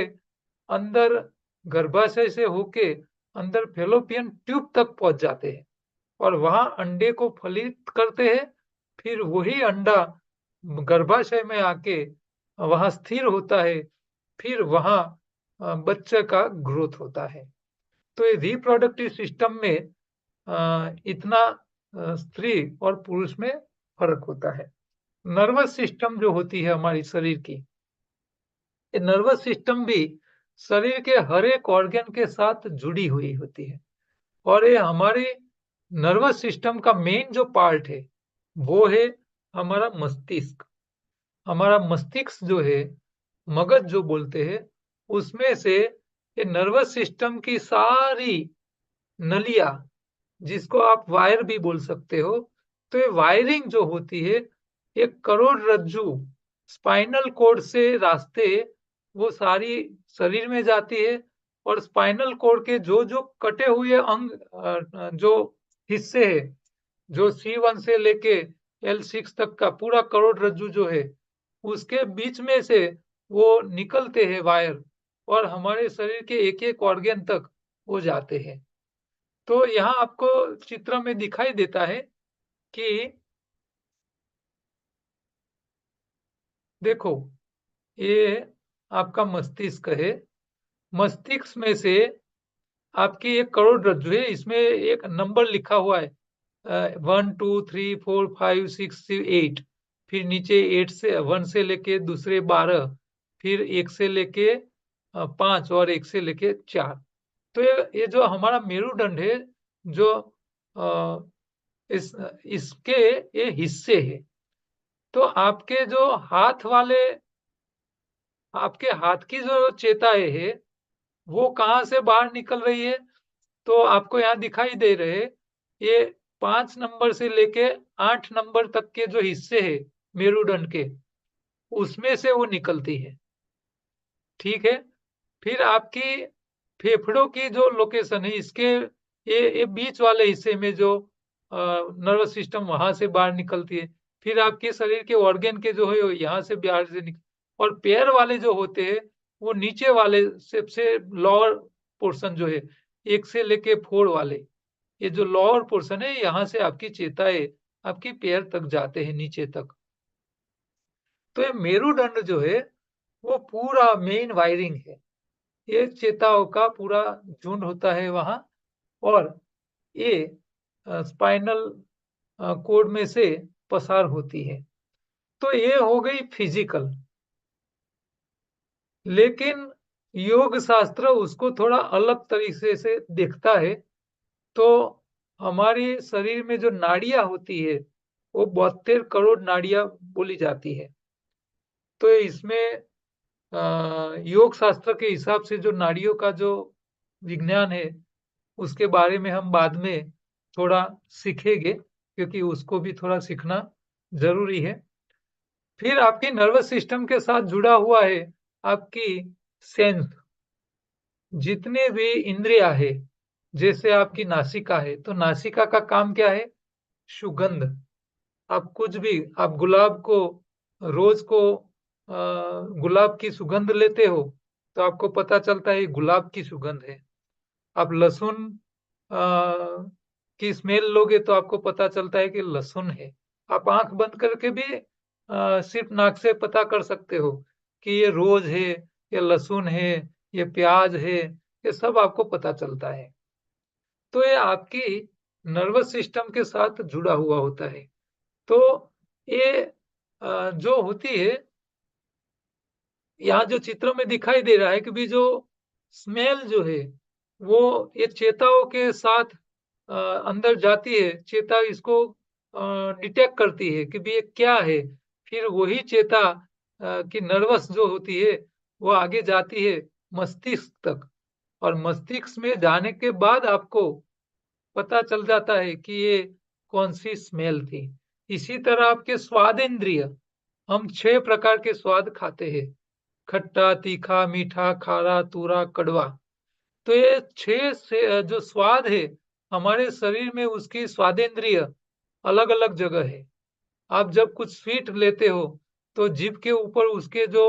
अंदर गर्भाशय से होके अंदर फेलोपियन ट्यूब तक पहुंच जाते हैं और वहां अंडे को फलित करते हैं। फिर वही अंडा गर्भाशय में आके वहां स्थिर होता है। फिर वहां बच्चे का ग्रोथ होता है। तो ये रिप्रोडक्टिव सिस्टम में इतना स्त्री और पुरुष में फर्क होता है। नर्वस सिस्टम जो होती है हमारी शरीर की, ये नर्वस सिस्टम भी शरीर के हर एक ऑर्गन के साथ जुड़ी हुई होती है। और ये हमारे नर्वस सिस्टम का मेन जो पार्ट है, वो है हमारा मस्तिष्क। हमारा मस्तिष्क जो है, मगज जो बोलते हैं, उसमें से ये नर्वस सिस्टम की सारी नलियां, जिसको आप वायर भी बोल सकते हो, तो ये वायरिंग जो होती है, एक करोड़रज्जु स्पाइनल कोड से रास्ते वो सारी शरीर में जाती है। और स्पाइनल कोड के जो जो कटे हुए अंग, जो हिस्से है, जो C1 से लेके L6 तक का पूरा करोड़रज्जु जो है, उसके बीच में से वो निकलते हैं वायर और हमारे शरीर के एक एक ऑर्गन तक वो जाते हैं। तो यहाँ आपको चित्र में दिखाई देता है कि देखो, ये आपका मस्तिष्क है। मस्तिष्क में से आपकी एक करोड़रज्जु है, इसमें एक नंबर लिखा हुआ है 1 2 3 4 5 6 7 8। फिर नीचे 8 से 1 से लेके दूसरे 12, फिर 1 से लेके 5 और 1 से लेके 4। तो ये जो हमारा मेरुदंड है, जो अ, इस इसके ये हिस्से है। तो आपके जो हाथ वाले, आपके हाथ की जो चेताएं है, वो कहाँ से बाहर निकल रही है, तो आपको यहाँ दिखाई दे रहे, ये 5 नंबर से लेके 8 नंबर तक के जो हिस्से है मेरुदंड के, उसमें से वो निकलती है। ठीक है। फिर आपकी फेफड़ों की जो लोकेशन है, इसके ये बीच वाले हिस्से में जो नर्वस सिस्टम, वहां से बाहर निकलती है। फिर आपके शरीर के ऑर्गन के जो है वो यहाँ से बाहर से और पैर वाले जो होते हैं, वो नीचे वाले सबसे लोअर पोर्शन जो है, 1 से लेके 4 वाले, ये जो लोअर पोर्शन है यहाँ से आपकी चेताएँ आपकी पैर तक जाते हैं नीचे तक। तो ये मेरुदंड जो है वो पूरा मेन वायरिंग है। ये चेताओं का पूरा झुंड होता है वहाँ और ये स्पाइनल कोड में से पसार होती है। तो ये हो गई फिजिकल। लेकिन योग शास्त्र उसको थोड़ा अलग तरीके से देखता है। तो हमारे शरीर में जो नाड़ियाँ होती है, वो 72 करोड़ नाड़ियाँ बोली जाती है। तो इसमें योग शास्त्र के हिसाब से जो नाड़ियों का जो विज्ञान है, उसके बारे में हम बाद में थोड़ा सीखेंगे, क्योंकि उसको भी थोड़ा सीखना ज़रूरी है। फिर आपकी नर्वस सिस्टम के साथ जुड़ा हुआ है आपकी सेंस, जितने भी इंद्रियाँ हैं, जैसे आपकी नासिका है, तो नासिका का काम क्या है? सुगंध। आप कुछ भी आप गुलाब को रोज़ को गुलाब की सुगंध लेते हो, तो आपको पता चलता है ये गुलाब की सुगंध है। आप लहसुन अ, की स्मेल लोगे तो आपको पता चलता है कि लहसुन है। आप आँख बंद करके भी सिर्फ़ नाक से पता कर सकते हो कि ये रोज़ है, ये लहसुन है, ये प्याज़ है, ये सब आपको पता चलता है। तो ये आपकी नर्वस सिस्टम के साथ जुड़ा हुआ होता है। तो ये जो होती है, यहाँ जो चित्र में दिखाई दे रहा है कि भी जो स्मेल जो है, वो ये चेताओं के साथ अ, अंदर जाती है। चेता इसको डिटेक्ट करती है कि भी ये क्या है? फिर वही चेता की नर्वस जो होती है, वो आगे जाती है मस्तिष्क तक और मस्तिष्क में जाने के बाद आपको पता चल जाता है कि ये कौन-सी स्मेल थी। इसी तरह आपके स्वाद इंद्रिय, हम 6 प्रकार के स्वाद खाते हैं। खट्टा, तीखा, मीठा, खारा, तूरा, कड़वा। तो ये 6 से जो स्वाद है, हमारे शरीर में उसकी स्वादेंद्रिय अलग-अलग जगह है। आप जब कुछ स्वीट लेते हो, तो जीभ के ऊपर उसके जो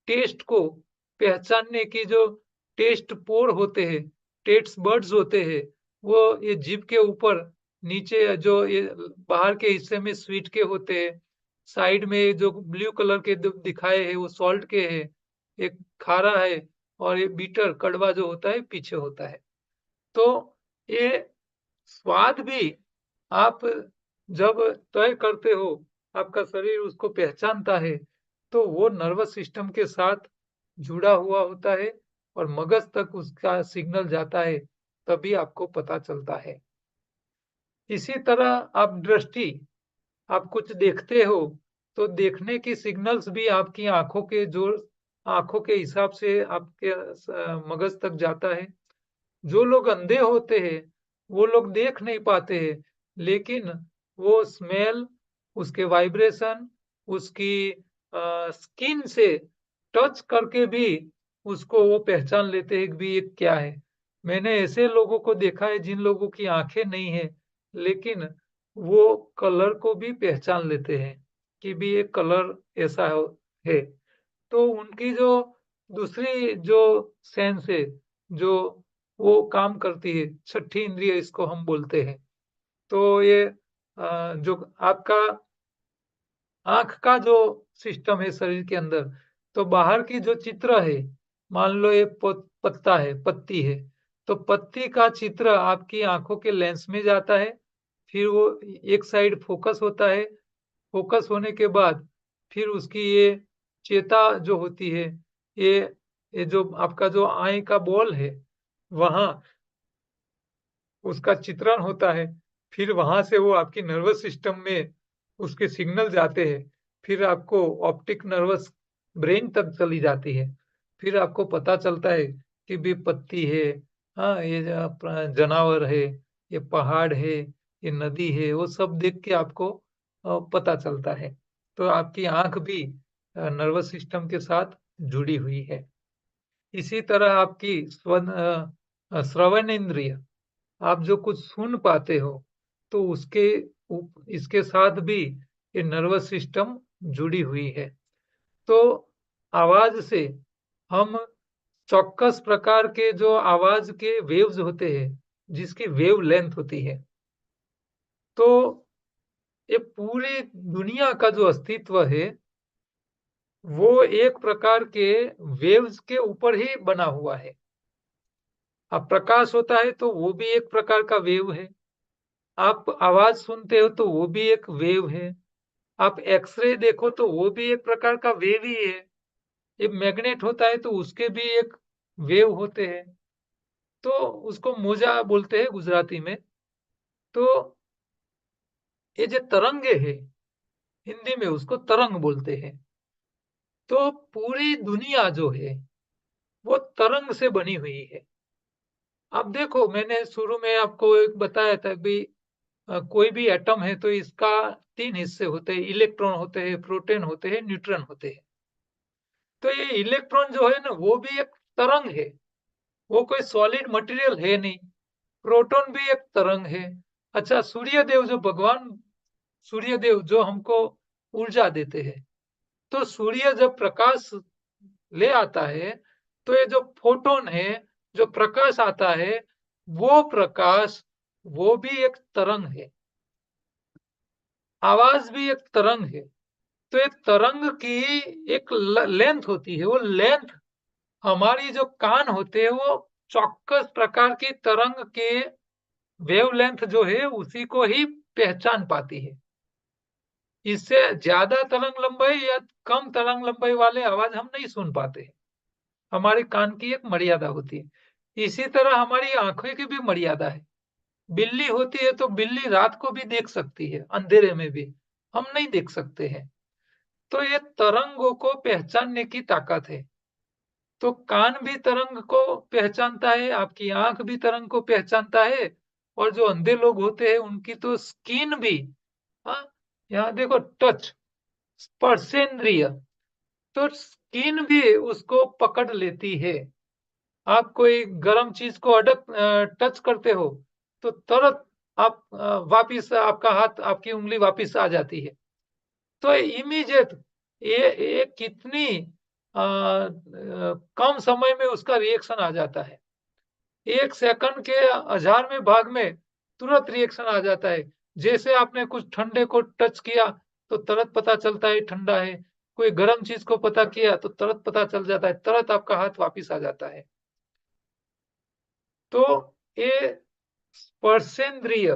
टेस्ट को पहचानने की जो टेस्ट पोर होते हैं, टेस्ट बड्स होते हैं, वो ये जीभ के ऊपर नीचे जो ये बाहर के हिस्से में स्वीट के होते हैं, साइड में जो ब्लू कलर के दिखाए हैं वो सॉल्ट के हैं, एक खारा है और ये बीटर कड़वा जो होता है पीछे होता है। तो ये स्वाद भी आप जब तय करते हो, आपका शरीर उसको पहचानता है, तो वो नर्वस सिस्टम के साथ जुड़ा हुआ होता है और मगज तक उसका सिग्नल जाता है, तभी आपको पता चलता है। इसी तरह आप दृष्टि, आप कुछ देखते हो, तो देखने की सिग्नल्स भी आपकी आँखों के हिसाब से आपके मगज तक जाता है। जो लोग अंधे होते हैं, वो लोग देख नहीं पाते हैं, लेकिन वो स्मेल, उसके वाइब्रेशन, उसकी स्किन से टच करके भी उसको वो पहचान लेते हैं कि भी ये क्या है। मैंने ऐसे लोगों को देखा है जिन लोगों की आँखें नहीं हैं, लेकिन वो कलर को भी पहचान लेते हैं कि भी ये कलर ऐसा है। तो उनकी जो दूसरी जो सेंस है, जो वो काम करती है, छठी इंद्रिय इसको हम बोलते हैं। तो ये जो आपका आँख का जो सिस्टम है शरीर के अंदर, तो बाहर की जो चित्र है, मान लो ये पत्ता है, पत्ती है, तो पत्ती का चित्र आपकी आँखों के लेंस में जाता है, फिर वो एक साइड फ़ोकस होता है, फ़ोकस होने के बाद फिर उसकी ये चेता जो होती है, ये ये जो आपका जो आई का बॉल है, वहाँ उसका चित्रण होता है, फिर वहाँ से वो आपकी नर्वस सिस्टम में उसके सिग्नल जाते हैं, फिर आपको ऑप्टिक नर्वस ब्रेन तक चली जाती है। फिर आपको पता चलता है कि भी पत्ती है, हाँ, ये जो अपना जानवर है, ये पहाड़ है, ये नदी है, वो सब देख के आपको पता चलता है। तो आपकी आँख भी नर्वस सिस्टम के साथ जुड़ी हुई है। इसी तरह आपकी श्रवण इंद्रिय, आप जो कुछ सुन पाते हो, तो उसके इसके साथ भी ये नर्वस सिस्टम जुड़ी हुई है। तो आवाज़ से हम चौक्कस प्रकार के जो आवाज़ के वेव्स होते हैं, जिसकी वेव लेंथ होती है। तो ये पूरी दुनिया का जो अस्तित्व है, वो एक प्रकार के वेव्स के ऊपर ही बना हुआ है। अब प्रकाश होता है तो वो भी एक प्रकार का वेव है। आप आवाज सुनते हो तो वो भी एक वेव है। आप एक्स-रे देखो तो वो भी एक प्रकार का वेव ही है। एक मैग्नेट होता है तो उसके भी एक वेव होते हैं। तो उसको मोजा बोलते हैं गुजराती में। तो ये जो तरंगे हैं, हिंदी में उसको तरंग बोलते हैं। तो पूरी दुनिया जो है, वो तरंग से बनी हुई है। अब देखो मैंने शुरू में आपको एक बताया था कि कोई भी एटम है तो इसका 3 हिस्से होते हैं, इलेक्ट्रॉन होते हैं, प्रोटॉन होते हैं, न्यूट्रॉन होते हैं। तो ये इलेक्ट्रॉन जो है ना वो भी एक तरंग है, वो कोई सॉलिड मटेरियल है नहीं। प्रोटॉन भी एक तरंग है। अच्छा सूर्यदेव जो भगवान सूर्यदेव जो हमको ऊर्जा देते हैं, तो सूर्य जब प्रकाश ले आता है, तो ये जो फोटोन है, जो प्रकाश आता है, वो प्रकाश वो भी एक तरंग है। आवाज भी एक तरंग है। तो एक तरंग की एक लेंथ होती है, वो लेंथ हमारी जो कान होते हैं वो चौक्कस प्रकार की तरंग के वेवलेंथ जो है उसी को ही पहचान पाती है। इससे ज्यादा तरंग लंबाई या कम तरंग लंबाई वाले आवाज हम नहीं सुन पाते हैं। हमारे कान की एक मर्यादा होती है। इसी तरह हमारी आंखों की भी मर्यादा है। बिल्ली होती है तो बिल्ली रात को भी देख सकती है, अंधेरे में भी। हम नहीं देख सकते हैं। तो ये तरंगों को पहचानने की ताकत है। तो कान भी तरंग को पहचानता है, आपकी आंख भी तरंग को पहचानता है और जो अंधे लोग होते हैं उनकी तो स्किन भी, हाँ, यहाँ देखो टच, स्पर्शेंद्रिय, तो स्किन भी उसको पकड़ लेती है। आप कोई गर्म चीज को टच करते हो तो तुरंत आप वापिस आपका हाथ, आपकी उंगली वापिस आ जाती है। तो इमीडिएट ये कितनी कम समय में उसका रिएक्शन आ जाता है। 1 सेकंड के 1000वें भाग में तुरंत रिएक्शन आ जाता है। जैसे आपने कुछ ठंडे को टच किया तो तुरंत पता चलता है ठंडा है। कोई गर्म चीज को पता किया तो तुरंत पता चल जाता है, तुरंत आपका हाथ वापिस आ जाता है। तो ये स्पर्शेंद्रिय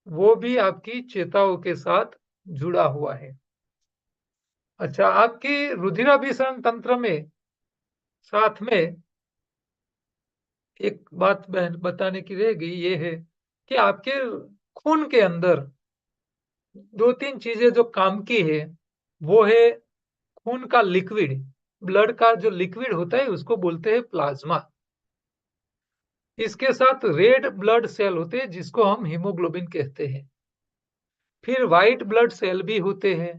वो भी आपकी चेताओं के साथ जुड़ा हुआ है। अच्छा, आपकी रुधिराभिसरण तंत्र में साथ में एक बात बताने की रह गई, ये है कि आपके खून के अंदर 2-3 चीजें जो काम की है, वो है खून का लिक्विड, ब्लड का जो लिक्विड होता है उसको बोलते हैं प्लाज्मा। इसके साथ रेड ब्लड सेल होते हैं जिसको हम हीमोग्लोबिन कहते हैं। फिर व्हाइट ब्लड सेल भी होते हैं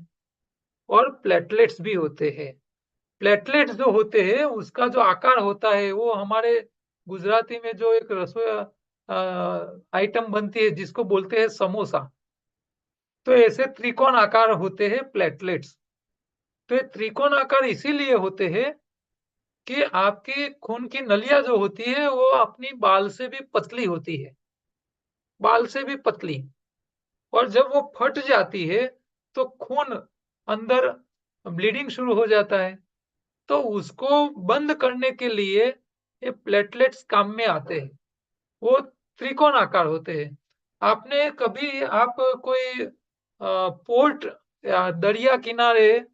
और प्लेटलेट्स भी होते हैं। प्लेटलेट्स जो होते हैं उसका जो आकार होता है वो हमारे गुजराती में जो एक रसोई आइटम बनती है जिसको बोलते हैं समोसा। तो ऐसे त्रिकोण आकार होते हैं प्लेटलेट्स। तो ये त्रिकोण आकार इसीलिए होते हैं कि आपकी खून की नलियां जो होती है वो अपनी बाल से भी पतली होती है, बाल से भी पतली। और जब वो फट जाती है तो खून अंदर ब्लीडिंग शुरू हो जाता है। तो उसको बंद करने के लिए ये प्लेटलेट्स काम में आते हैं। वो त्रिकोण आकार होते हैं। आपने कभी आप कोई पोर्ट या दरिया किनारे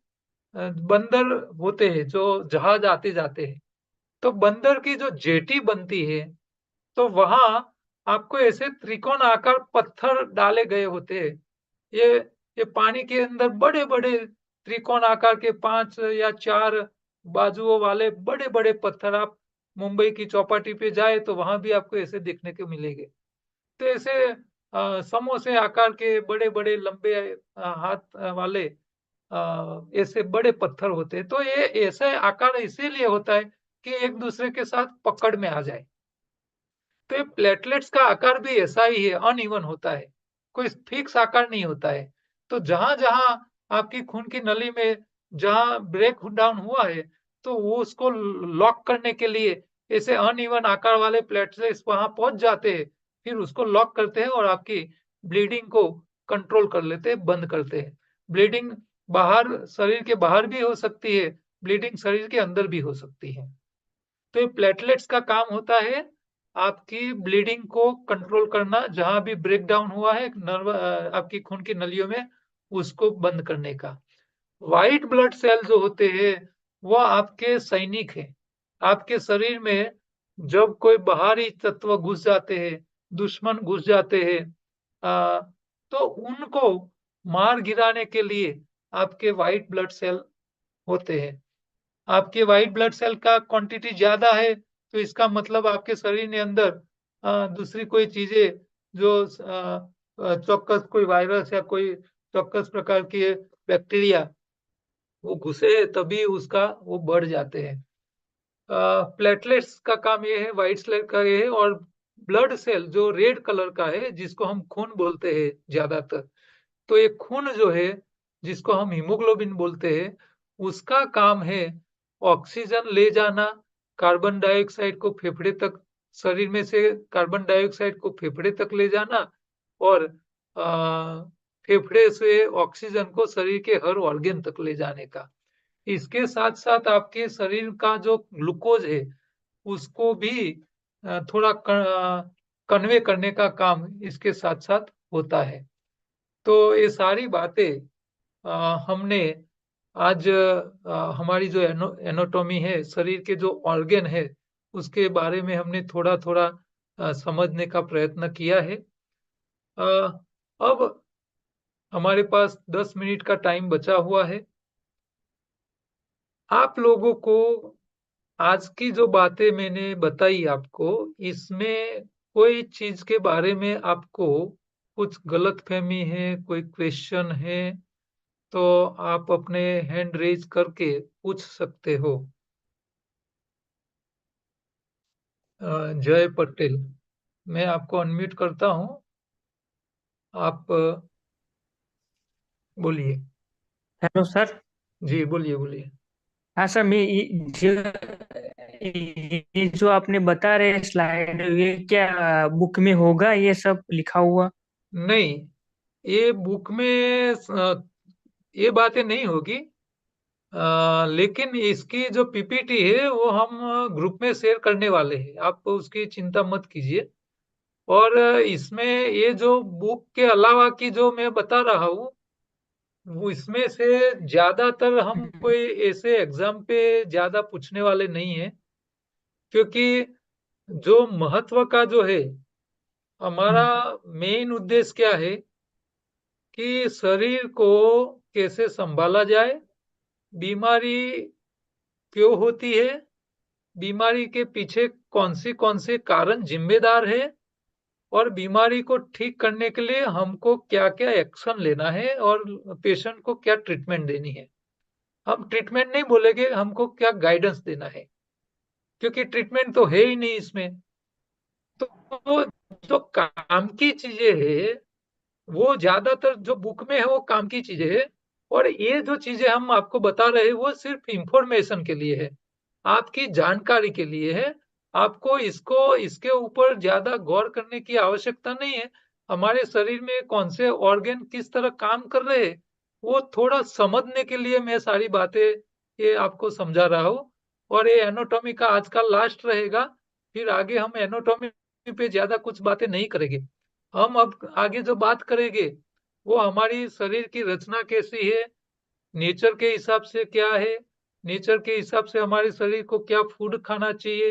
बंदर होते हैं जो जहाज आते जाते हैं, तो बंदर की जो जेटी बनती है, तो वहां आपको ऐसे त्रिकोण आकार पत्थर डाले गए होते हैं। ये ये पानी के अंदर बड़े-बड़े त्रिकोण आकार के 5 या 4 बाजुओं वाले बड़े-बड़े पत्थर, आप मुंबई की चौपाटी पे जाए तो वहां भी आपको ऐसे देखने को मिलेंगे। तो ऐसे समोसे आकार के बड़े-बड़े लंबे हाथ वाले ऐसे बड़े पत्थर होते हैं। तो ये ऐसे आकार इसीलिए होता है कि एक दूसरे के साथ पकड़ में आ जाए। तो ये प्लेटलेट्स का आकार भी ऐसा ही है, अनइवन होता है, कोई फिक्स आकार नहीं होता है। तो जहां-जहां आपकी खून की नली में जहां ब्रेक डाउन हुआ है, तो वो उसको लॉक करने के लिए ऐसे अनइवन आकार वाले प्लेटलेट्स वहां पहुंच जाते हैं फिर उसको लॉक करते हैं और आपकी ब्लीडिंग को कंट्रोल कर लेते हैं, बंद करते हैं। ब्लीडिंग बाहर, शरीर के बाहर भी हो सकती है, ब्लीडिंग शरीर के अंदर भी हो सकती है। तो ये प्लेटलेट्स का काम होता है आपकी ब्लीडिंग को कंट्रोल करना, जहां भी ब्रेक डाउन हुआ है नर्व आपकी खून की नलियों में, उसको बंद करने का। व्हाइट ब्लड सेल जो होते हैं वो आपके सैनिक हैं। आपके शरीर में जब कोई बाहरी तत्व घुस जाते हैं, दुश्मन घुस जाते हैं, आ, तो उनको मार गिराने के लिए आपके व्हाइट ब्लड सेल होते हैं। आपके व्हाइट ब्लड सेल का क्वांटिटी ज्यादा है तो इसका मतलब आपके शरीर के अंदर दूसरी कोई चीजें जो चौक्कस कोई वायरस या कोई चौक्कस प्रकार की बैक्टीरिया वो घुसे तभी उसका वो बढ़ जाते हैं। प्लेटलेट्स का काम ये है, व्हाइट सेल का ये है, और ब्लड सेल जो रेड कलर का है जिसको हम खून बोलते हैं ज्यादातर, तो ये खून जो है जिसको हम हीमोग्लोबिन बोलते हैं, उसका काम है ऑक्सीजन ले जाना, कार्बन डाइऑक्साइड को फेफड़े तक, शरीर में से कार्बन डाइऑक्साइड को फेफड़े तक ले जाना, और फेफड़े से ऑक्सीजन को शरीर के हर ऑर्गन तक ले जाने का। इसके साथ साथ आपके शरीर का जो ग्लूकोज है उसको भी थोड़ा कन्वे करने का काम इसके साथ साथ होता है। तो ये सारी बातें हमने आज हमारी जो एनाटॉमी है, शरीर के जो ऑर्गन है, उसके बारे में हमने थोड़ा थोड़ा समझने का प्रयत्न किया है। अ, अब हमारे पास 10 मिनट का टाइम बचा हुआ है। आप लोगों को आज की जो बातें मैंने बताई आपको, इसमें कोई चीज के बारे में आपको कुछ गलतफहमी है, कोई क्वेश्चन है, तो आप अपने हैंड रेज करके पूछ सकते हो। जय पटेल, मैं आपको अनम्यूट करता हूँ। आप बोलिए। Hello sir. जी बोलिए बोलिए। हाँ सर, मैं ये जो आपने बता रहे स्लाइड, ये क्या बुक में होगा ये सब लिखा हुआ? नहीं, ये बुक में ये बातें नहीं होगी। लेकिन इसकी जो पीपीटी है वो हम ग्रुप में शेयर करने वाले हैं, आप उसकी चिंता मत कीजिए। और इसमें ये जो बुक के अलावा की जो मैं बता रहा हूँ, वो इसमें से ज्यादातर हम हम्म। कोई ऐसे एग्जाम पे ज्यादा पूछने वाले नहीं है, क्योंकि जो महत्व का जो है, हमारा हम्म। मेन उद्देश्य क्या है कि शरीर को कैसे संभाला जाए, बीमारी क्यों होती है, बीमारी के पीछे कौन से कारण जिम्मेदार है, और बीमारी को ठीक करने के लिए हमको क्या क्या एक्शन लेना है, और पेशेंट को क्या ट्रीटमेंट देनी है। हम ट्रीटमेंट नहीं बोलेंगे, हमको क्या गाइडेंस देना है, क्योंकि ट्रीटमेंट तो है ही नहीं इसमें। तो जो काम की चीजें है वो ज्यादातर जो बुक में है वो काम की चीजें है, और ये जो चीजें हम आपको बता रहे हैं वो सिर्फ इंफॉर्मेशन के लिए है, आपकी जानकारी के लिए है। आपको इसको इसके ऊपर ज्यादा गौर करने की आवश्यकता नहीं है। हमारे शरीर में कौन से ऑर्गन किस तरह काम कर रहे हैं वो थोड़ा समझने के लिए मैं सारी बातें ये आपको समझा रहा हूँ। और ये एनाटॉमी का आज का लास्ट रहेगा, फिर आगे हम एनाटॉमी पे ज्यादा कुछ बातें नहीं करेंगे। हम अब आगे जो बात करेंगे वो हमारी शरीर की रचना कैसी है, नेचर के हिसाब से क्या है, नेचर के हिसाब से हमारे शरीर को क्या फूड खाना चाहिए,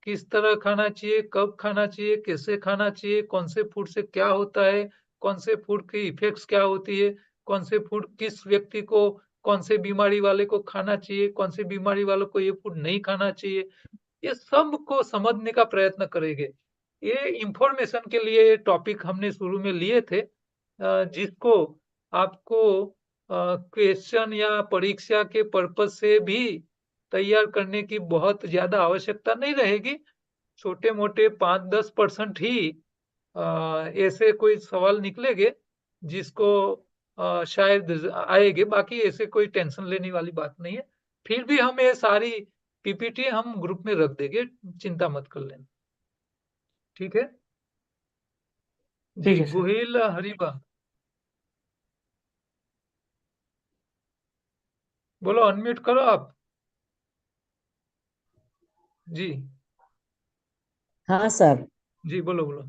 किस तरह खाना चाहिए, कब खाना चाहिए, कैसे खाना चाहिए, कौन से फूड से क्या होता है, कौन से फूड की इफेक्ट्स क्या होती है, कौन से फूड किस व्यक्ति को, कौन से बीमारी वाले को खाना चाहिए, कौन से बीमारी वालों को ये फूड नहीं खाना चाहिए, ये सब को समझने का प्रयत्न करेंगे। ये इंफॉर्मेशन के लिए ये टॉपिक हमने शुरू में लिए थे, जिसको आपको क्वेश्चन या परीक्षा के पर्पज से भी तैयार करने की बहुत ज्यादा आवश्यकता नहीं रहेगी। छोटे मोटे 5-10% ही ऐसे कोई सवाल निकलेंगे जिसको शायद आएंगे, बाकी ऐसे कोई टेंशन लेने वाली बात नहीं है। फिर भी हम ये सारी पीपीटी हम ग्रुप में रख देंगे, चिंता मत कर लेना। ठीक है। ठीक जी है सर। गोहिल हरिबा, बोलो, अनम्यूट करो आप। जी હા સર, जी बोलो बोलो।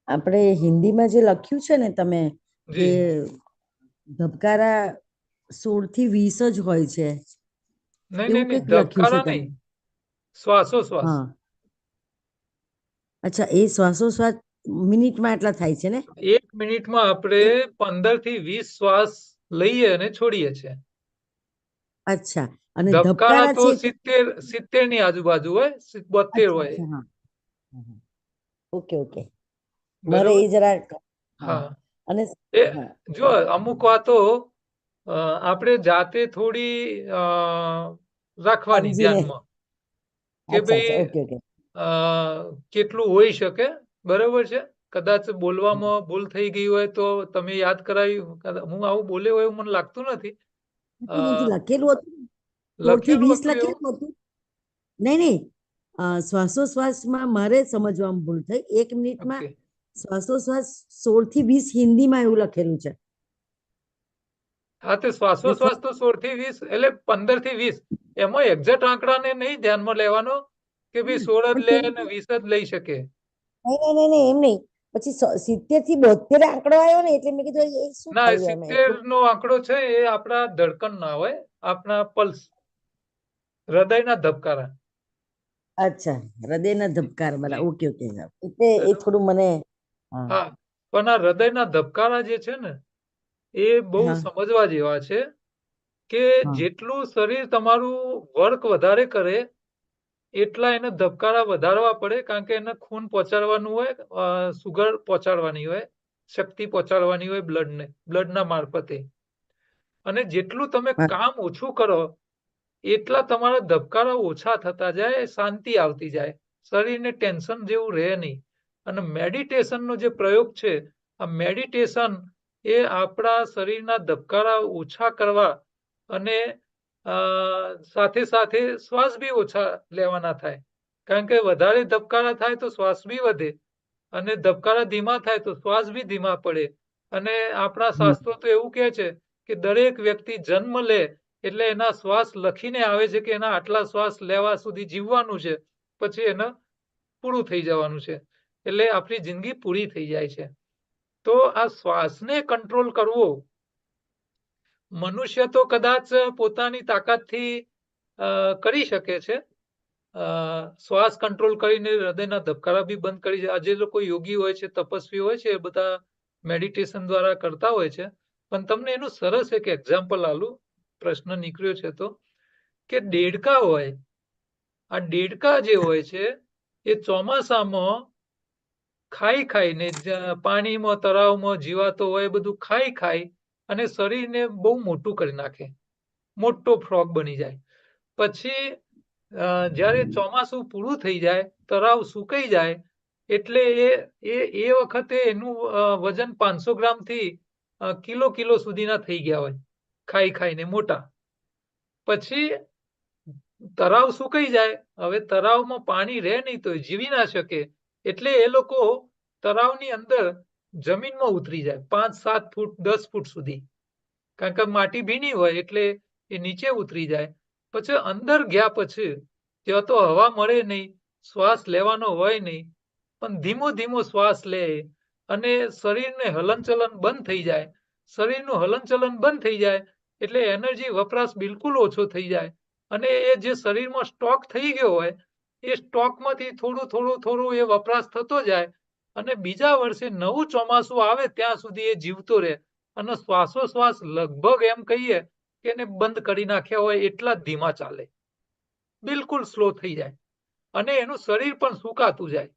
આપણે હિન્દીમાં જે લખ્યું છે ને તમે કે जी ધબકારા 16 થી 20 જ હોય છે, नहीं नहीं એવું नहीं, કંઈક લખ્યું છે ધબકાरा તમે? नहीं, શ્વાસોશ્વાસ। હા, અચ્છા, એ શ્વાસોશ્વાસ મિનિટમાં એટલા થાય છે ને? 1 મિનિટમાં આપણે 15 થી 20 શ્વાસ લઈએ અને છોડીએ છીએ। અચ્છા, અને ધબકારા ધબકારા તો છે 70 ની આજુબાજુ હોય, 72 અચ્છા હોય। અચ્છા, હા હા, હા. ઓકે ઓકે, મારે બરોબર। એ જરા હા, હા, અને એ હા જો અમુક વાતો આપણે જાતે થોડી રાખવાની સમજીને, ધ્યાનમાં કે અચ્છા ભાઈ અચ્છા, ઓકે ઓકે, કેટલું હોઈ શકે, બરાબર છે। કદાચ બોલવામાં ભૂલ થઈ ગઈ હોય તો તમે યાદ કરાવ્યું, હું આવું બોલ્યો હોય એવું મને લાગતું નથી। નથી લખેલું હતું, 16 થી લખેલું 20 હતું એવું? લખેલું હતું? નહીં નહીં, શ્વાસોશ્વાસમાં મારે સમજવામાં ભૂલ થઈ, 1 મિનિટમાં ઓકે, શ્વાસોશ્વાસ 16 થી 20 હિન્દીમાં એવું લખેલું છે હા, તે ને શ્વાસોશ્વાસ તો 16 થી 20 એટલે 15 થી 20, એમાં એક્ઝેક્ટ આંકડાને નહીં ધ્યાનમાં લેવાનો કે ભાઈ 16 જ પણ લે પેલું અને 20 જ લઈ શકે। નહીં નહીં નહીં નહીં, એમ નહીં, પછી 70 થી 72 આંકડો આવ્યો ને એટલે મેં કીધું એ શું ના, થયું એમ 70 એટલું। નો આંકડો છે એ આપણા ધડકન ના હોય, આપણા પલ્સ, હૃદયના ધબકારા। અચ્છા, હૃદયના ધબકાર, જી બરાબર, ઓકે ઓકે, એટલે એ બરાબર। થોડું મને હા હા, પણ આ હૃદયના ધબકારા જે છે ને એ બહુ હા સમજવા જેવા છે કે હા જેટલું શરીર તમારું વર્ક વધારે કરે એટલા એને ધબકારા વધારવા પડે, કારણ કે એને ખૂન પહોંચાડવાનું હોય, સુગર પહોંચાડવાની હોય, શક્તિ પહોંચાડવાની હોય બ્લડને, બ્લડના મારફતે। અને જેટલું તમે હા કામ ઓછું કરો એટલા તમારા ધબકારા ઓછા થતા જાય, શાંતિ આવતી જાય, શરીરને ટેન્શન જેવું રહે નહીં। અને મેડિટેશનનો જે પ્રયોગ છે, આ મેડિટેશન એ આપણા શરીરના ધબકારા ઓછા કરવા અને સાથે સાથે શ્વાસ બી ઓછા લેવાના થાય, કારણ કે વધારે ધબકારા થાય તો શ્વાસ બી વધે અને ધબકારા ધીમા થાય તો શ્વાસ બી ધીમા પડે। અને આપણા હમ, શાસ્ત્રો તો એવું કહે છે કે દરેક વ્યક્તિ જન્મ લે એટલે એના શ્વાસ લખીને આવે છે કે એના આટલા શ્વાસ લેવા સુધી જીવવાનું છે, પછી એને પૂરું થઈ જવાનું છે, એટલે આપણી જિંદગી પૂરી થઈ જાય છે। તો આ શ્વાસને કંટ્રોલ કરવો મનુષ્ય તો કદાચ પોતાની તાકાતથી કરી શકે છે, શ્વાસ કંટ્રોલ કરીને હૃદયના ધબકારા બી બંધ કરી જાય। આજે લોકો યોગી હોય છે, તપસ્વી હોય છે, એ બધા મેડિટેશન દ્વારા કરતા હોય છે। પણ તમને એનું સરસ એક એક્ઝામ્પલ આલું, પ્રશ્ન નીકળ્યો છે તો, કે દેડકા હોય, આ દેડકા જે હોય છે એ ચોમાસામાં ખાઈ ખાઈને, પાણીમાં તળાવમાં જીવાતો હોય એ બધું ખાઈ ખાઈ અને શરીરને બહુ મોટું કરી નાખે, મોટો ફ્રોગ બની જાય। પછી જ્યારે ચોમાસું પૂરું થઈ જાય, તળાવ સુકાઈ જાય એટલે એ વખતે એનું વજન 500 ગ્રામથી કિલો કિલો સુધીના થઈ ગયા હોય, ખાઈ ખાઈને મોટા। પછી તળાવ સુકાઈ જાય, હવે તળાવમાં પાણી રહે નહીં તો જીવી ના શકે, એટલે એ લોકો તળાવની અંદર જમીનમાં ઉતરી જાય 5-7 ફૂટ 10 ફૂટ સુધી, કારણ કે માટી ભીની હોય એટલે એ નીચે ઉતરી જાય। પછી અંદર ગયા પછી ત્યાં તો હવા મળે નહીં, શ્વાસ લેવાનો હોય નહીં, પણ ધીમો ધીમો શ્વાસ લે અને શરીરને હલનચલન બંધ થઈ જાય। શરીરનું હલનચલન બંધ થઈ જાય એટલે એનર્જી વપરાશ બિલકુલ ઓછો થઈ જાય અને એ જે શરીરમાં સ્ટોક થઈ ગયો હોય એ સ્ટોકમાંથી થોડું થોડું થોડું એ વપરાશ થતો જાય અને બીજા વર્ષે નવું ચોમાસું આવે ત્યાં સુધી એ જીવતો રહે અને શ્વાસોશ્વાસ લગભગ એમ કહીએ કે એને બંધ કરી નાખ્યા હોય એટલા ધીમા ચાલે, બિલકુલ સ્લો થઈ જાય અને એનું શરીર પણ સુકાતું જાય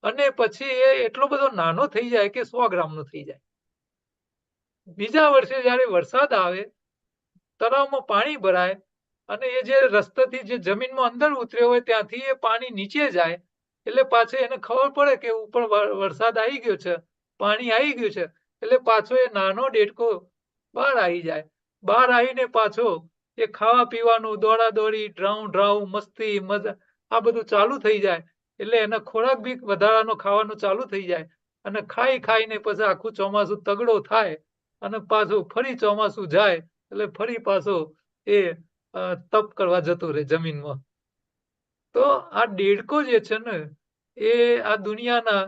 અને પછી એ એટલો બધો નાનો થઈ જાય કે 100 ગ્રામનો થઈ જાય। બીજા વર્ષે જ્યારે વરસાદ આવે, તળાવમાં પાણી ભરાય અને એ જે રસ્તેથી જે જમીનમાં અંદર ઉતર્યો હોય ત્યાંથી એ પાણી નીચે જાય એટલે પાછો એને ખબર પડે કે ઉપર વરસાદ આવી ગયો છે, પાણી આવી ગયું છે, એટલે પાછો એ નાનો દેડકો બહાર આવી જાય। બહાર આવીને પાછો એ ખાવા પીવાનું, દોડા દોડી, ડ્રાઉ ડ્રાઉ, મસ્તી મજા, આ બધું ચાલુ થઈ જાય એટલે એને ખોરાક બી વધારાનો ખાવાનું ચાલુ થઈ જાય અને ખાઈને પછી આખું ચોમાસું તગડો થાય અને પાછું ફરી ચોમાસું જાય એટલે ફરી પાછો એ તપ કરવા જતો રહે જમીનમાં. તો આ દેડકો જે છે ને એ આ દુનિયાના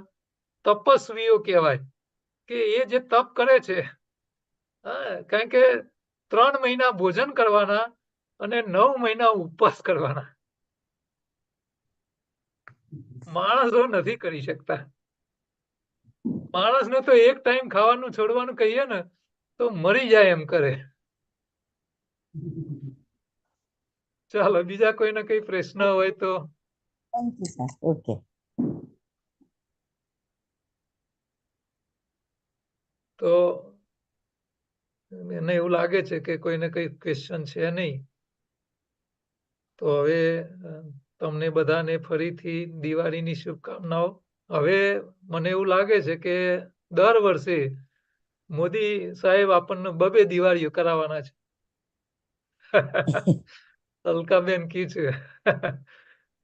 તપસ્વીઓ કહેવાય કે એ જે તપ કરે છે, કારણ કે 3 મહિના ભોજન કરવાના અને 9 મહિના ઉપવાસ કરવાના. માણસો નથી કરી શકતા. માણસને તો એક ટાઈમ ખાવાનું છોડવાનું કહીએ ને તો મરી જાય એમ કરે. ચાલો, બીજા કોઈને કઈ પ્રશ્ન હોય તો. Thank you sir. ઓકે. તો મને એવું લાગે છે કે કોઈને કઈ ક્વેશ્ચન છે નહીં. તો હવે તમને બધાને ફરીથી દિવાળીની શુભકામનાઓ. હવે મને એવું લાગે છે કે દર વર્ષે મોદી સાહેબ આપણને 2 દિવાળીઓ કરાવવાના છે. અલકાબેન કી છે.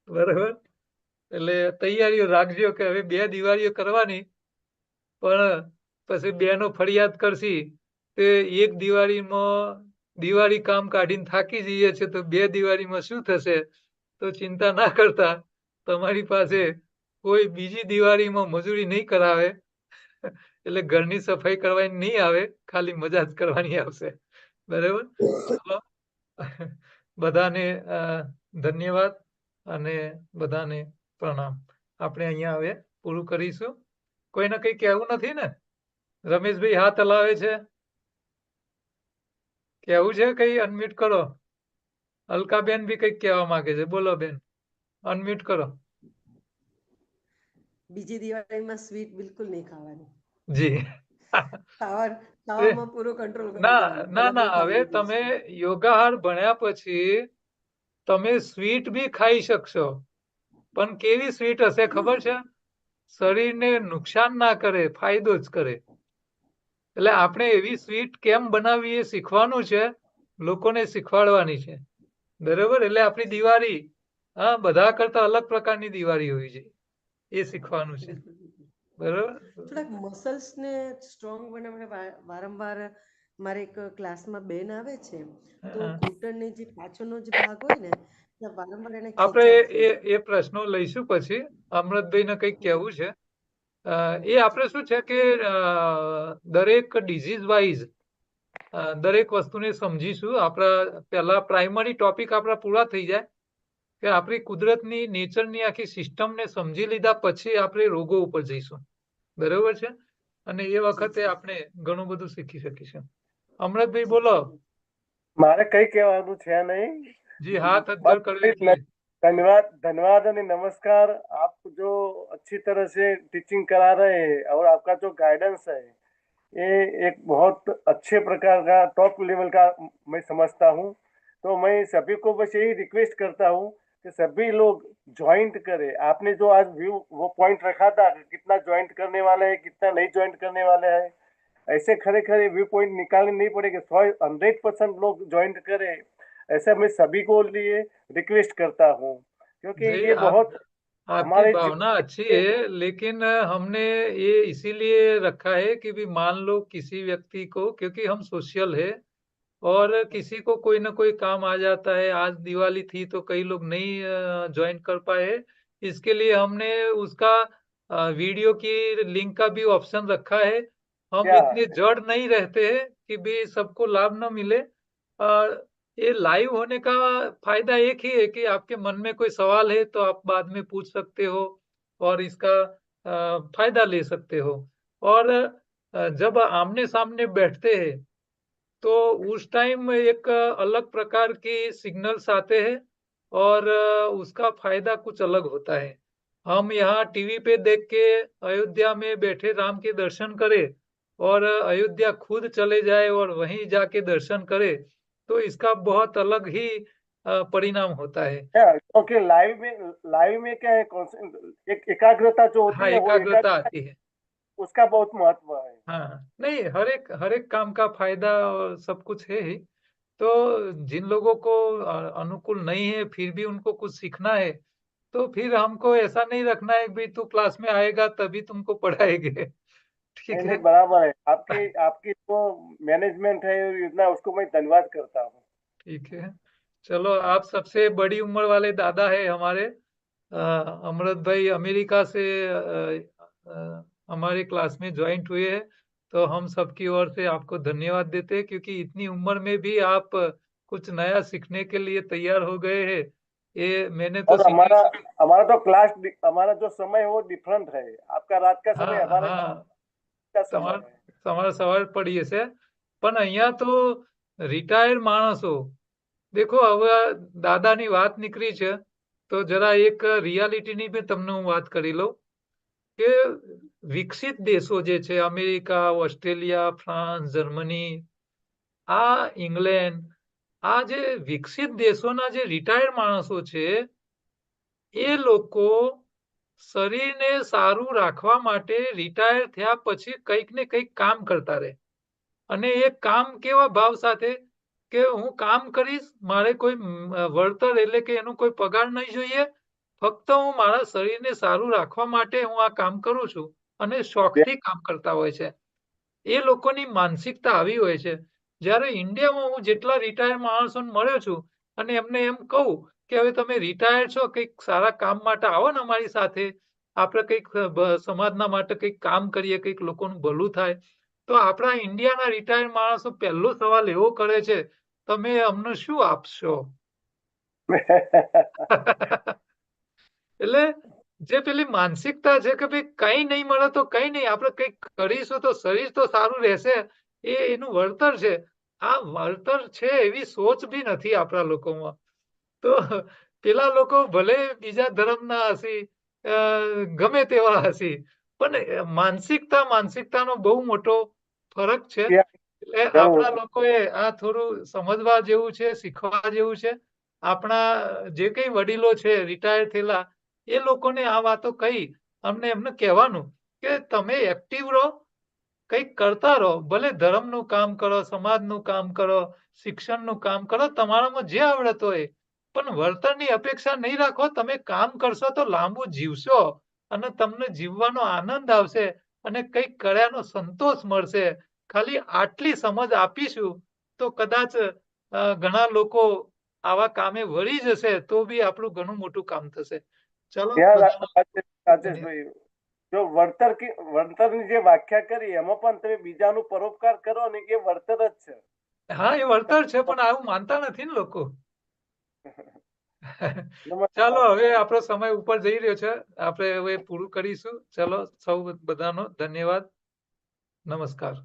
બરાબર. એટલે તૈયારીઓ રાખજો કે હવે 2 દિવાળીઓ કરવાની, પણ પછી બેનો ફરિયાદ કરશી તે એક દિવાળીમાં દિવાળી કામ કાઢીને થાકી જઈએ છે તો 2 દિવાળીમાં શું થશે? તો ચિંતા ના કરતા, તમારી પાસે કોઈ બીજી દિવાળીમાં મજૂરી નહીં કરાવે, એટલે ઘરની સફાઈ કરવાની નહીં આવે, ખાલી મજા જ કરવાની આવશે. બરાબર. ચલો, બધાને ધન્યવાદ અને બધાને પ્રણામ. આપણે અહીંયા હવે પૂરું કરીશું. કોઈને કઈ કહેવું નથી ને? રમેશભાઈ હાથ હલાવે છે. કેવું છે કઈ? અનમ્યુટ કરો. અલકાબેન બી કઈક કહેવા માંગે છે. બોલો બેન, અનમ્યુટ કરો. બીજી દિવાળીમાં સ્વીટ બિલકુલ નહીં ખાવાની. જી. ખાવામાં પૂરો કંટ્રોલ કરી ના દેવાનો. ના પહેલા બહુ ના, ખાઈ હવે લીધું તમે છે. યોગાહાર ભણ્યા પછી તમે સ્વીટ બી ખાઈ શકશો, પણ કેવી સ્વીટ હશે ખબર છે? શરીરને નુકસાન ના કરે, ફાયદો જ કરે. એટલે આપણે એવી સ્વીટ કેમ બનાવવી એ શીખવાનું છે, લોકોને શીખવાડવાની છે. બરોબર. એટલે આપણી દિવાળી બધા કરતા અલગ પ્રકારની દિવાળી હોવી જોઈએ, એ શીખવાનું છે. બરોબર. થોડાક મસલ્સ ને સ્ટ્રોંગ બનાવવા વારંવાર મારે એક ક્લાસમાં બેન આવે છે, તો ઘૂંટણની જે પાછળનો જે ભાગ હોય ને ત્યાં વારંવાર એને આપણે ખેંચાય છે. એ પ્રશ્નો લઈશું પછી. અમૃતભાઈને કંઈક કહેવું છે. એ આપણે શું છે કે દરેક ડિઝીઝ વાઇઝ દરેક વસ્તુને સમજીશું. આપણા પહેલા પ્રાઇમરી ટોપિક આપણા પૂરા થઈ જાય કે આપણી કુદરતની નેચરની આખી સિસ્ટમને સમજી લીધા પછી આપણે રોગો ઉપર જઈશું. બરોબર છે. અને એ વખતે આપણે ઘણું બધું શીખી શકીશું. અમૃતભાઈ બોલો. મારે કઈ કહેવાનું છે નહીં. जी, हाथ अज्जर कर लीजिए. धन्यवाद धन्यवाद और नमस्कार. आप जो अच्छी तरह से टीचिंग करा रहे हैं और आपका जो गाइडेंस है ये एक बहुत अच्छे प्रकार का टॉप लेवल का मैं समझता हूँ. तो मैं सभी को बस यही रिक्वेस्ट करता हूँ कि सभी लोग ज्वाइंट करें. आपने जो आज व्यू वो पॉइंट रखा था कि कितना ज्वाइंट करने वाले हैं, कितना नहीं ज्वाइंट करने वाले हैं, ऐसे खरे खरे व्यू पॉइंट निकालने नहीं पड़ेगा. 100% लोग ज्वाइंट करें, ऐसा मैं सभी को लिए रिक्वेस्ट करता हूँ, क्योंकि ये बहुत आपकी भावना अच्छी है, लेकिन हमने ये इसीलिए रखा है कि भी मान लो किसी व्यक्ति को, क्योंकि हम सोशल है और किसी को कोई ना कोई काम आ जाता है. आज दिवाली थी तो कई लोग नहीं ज्वाइन कर पाए, इसके लिए हमने उसका वीडियो की लिंक का भी ऑप्शन रखा है. हम इतने जड़ नहीं रहते हैं कि भी सबको लाभ न मिले. ये लाइव होने का फायदा एक ही है कि आपके मन में कोई सवाल है तो आप बाद में पूछ सकते हो और इसका फायदा ले सकते हो. और जब आमने सामने बैठते हैं तो उस टाइम एक अलग प्रकार के सिग्नल्स आते हैं और उसका फायदा कुछ अलग होता है. हम यहाँ टीवी पे देख के अयोध्या में बैठे राम के दर्शन करें और अयोध्या खुद चले जाए और वहीं जाके दर्शन करे तो इसका बहुत अलग ही परिणाम होता है. क्योंकि लाइव में क्या है, एक एकाग्रता जो होती है, एकाग्रता आती है, उसका बहुत महत्व है. हाँ, नहीं, हर एक काम का फायदा और सब कुछ है ही. तो जिन लोगों को अनुकूल नहीं है फिर भी उनको कुछ सीखना है तो फिर हमको ऐसा नहीं रखना है कि तू क्लास में आएगा तभी तुमको पढ़ाएंगे. ठीक नहीं है, नहीं, बराबर है। आपकी आपकी जो मैनेजमेंट है योजना, उसको मैं धन्यवाद करता हूँ। ठीक है। चलो, आप सबसे बड़ी उम्र वाले दादा है हमारे। अमृत भाई अमेरिका से हमारे क्लास में ज्वाइंट हुए हैं, तो हम सबकी ओर से आपको धन्यवाद देते हैं, क्योंकि इतनी उम्र में भी आप कुछ नया सीखने के लिए तैयार हो गए हैं। ये मैंने तो और सीखी। हमारा तो हमारा जो समय है वो डिफरेंट है। आपका रात का समय, हाँ हमारे हाँ, का તમાર समय है। તમારે સવાર પડી હશે, પણ અહીંયા તો રિટાયર્ડ માણસો, દેખો હવે દાદાની વાત નીકળી છે, તો જરા એક રિયાલિટીની બી તમને હું વાત કરી લઉં કે વિકસિત દેશો જે છે, અમેરિકા, ઓસ્ટ્રેલિયા, ફ્રાન્સ, જર્મની, આ ઇંગ્લેન્ડ, આ જે વિકસિત દેશોના જે રિટાયર્ડ માણસો છે, એ લોકો શરીરને સારું રાખવા માટે રિટાયર થયા પછી કંઈક ને કંઈક કામ કરતા રહે, અને એ કામ કેવા ભાવ સાથે કે હું કામ કરીશ, મારે કોઈ વળતર એટલે કે એનો કોઈ પગાર નહીં જોઈએ, ફક્ત હું મારા શરીરને સારું રાખવા માટે હું આ કામ કરું છું, અને શોખથી કામ કરતા હોય છે. એ લોકોની માનસિકતા આવી હોય છે. જ્યારે ઇન્ડિયામાં હું જેટલા રિટાયર માણસોને મળ્યો છું અને એમને એમ કહું કે હવે તમે રિટાયર છો, કંઈક સારા કામ માટે આવો ને અમારી સાથે, આપણે કંઈક સમાજના માટે કંઈક કામ કરીએ, કંઈક લોકોનું ભલું થાય, તો આપણા ઇન્ડિયાના રિટાયર માણસો પહેલો સવાલ એવો કરે છે, તમે અમને શું આપશો? એટલે જે પેલી માનસિકતા છે કે ભાઈ કઈ નહીં મળે તો કઈ નહીં, આપણે કંઈક કરીશું તો શરીર તો સારું રહેશે, એ એનું વળતર છે. આ વળતર છે એવી સોચ બી નથી આપણા લોકોમાં. તો પેલા લોકો ભલે બીજા ધર્મના હશે, ગમે તેવા હશે, પણ માનસિકતાનો બહુ મોટો ફરક છે. એટલે આપણા લોકોએ આ થોડું સમજવા જેવું છે, શીખવા જેવું છે. આપણા જે કઈ વડીલો છે રિટાયર થયેલા, એ લોકોને આ વાતો કહી અમને એમને કહેવાનું કે તમે એક્ટિવ રહો, કંઈક કરતા રહો, ભલે ધર્મનું કામ કરો, સમાજનું કામ કરો, શિક્ષણનું કામ કરો, તમારામાં જે આવડત હોય, પણ વળતરની અપેક્ષા નહીં રાખો. તમે કામ કરશો તો લાંબુ જીવશો, અને તમને જીવવાનો આનંદ આવશે, અને કંઈક કર્યાનો સંતોષ મળશે. ખાલી આટલી સમજ આપીશું તો કદાચ ઘણા લોકો આવા કામે વળી જશે, તો બી આપણું ઘણું મોટું કામ થશે. ચલો, રાજેશભાઈ, જો વળતરની જે વ્યાખ્યા કરી એમાં પણ તમે બીજાનું પરોપકાર કરો ને, એ વળતર જ છે. હા, એ વળતર છે, પણ આવું માનતા નથી ને લોકો. ચાલો, હવે આપણો સમય ઉપર જઈ રહ્યો છે, આપણે હવે પૂરું કરીશું. ચલો, સૌ બધાનો ધન્યવાદ. નમસ્કાર.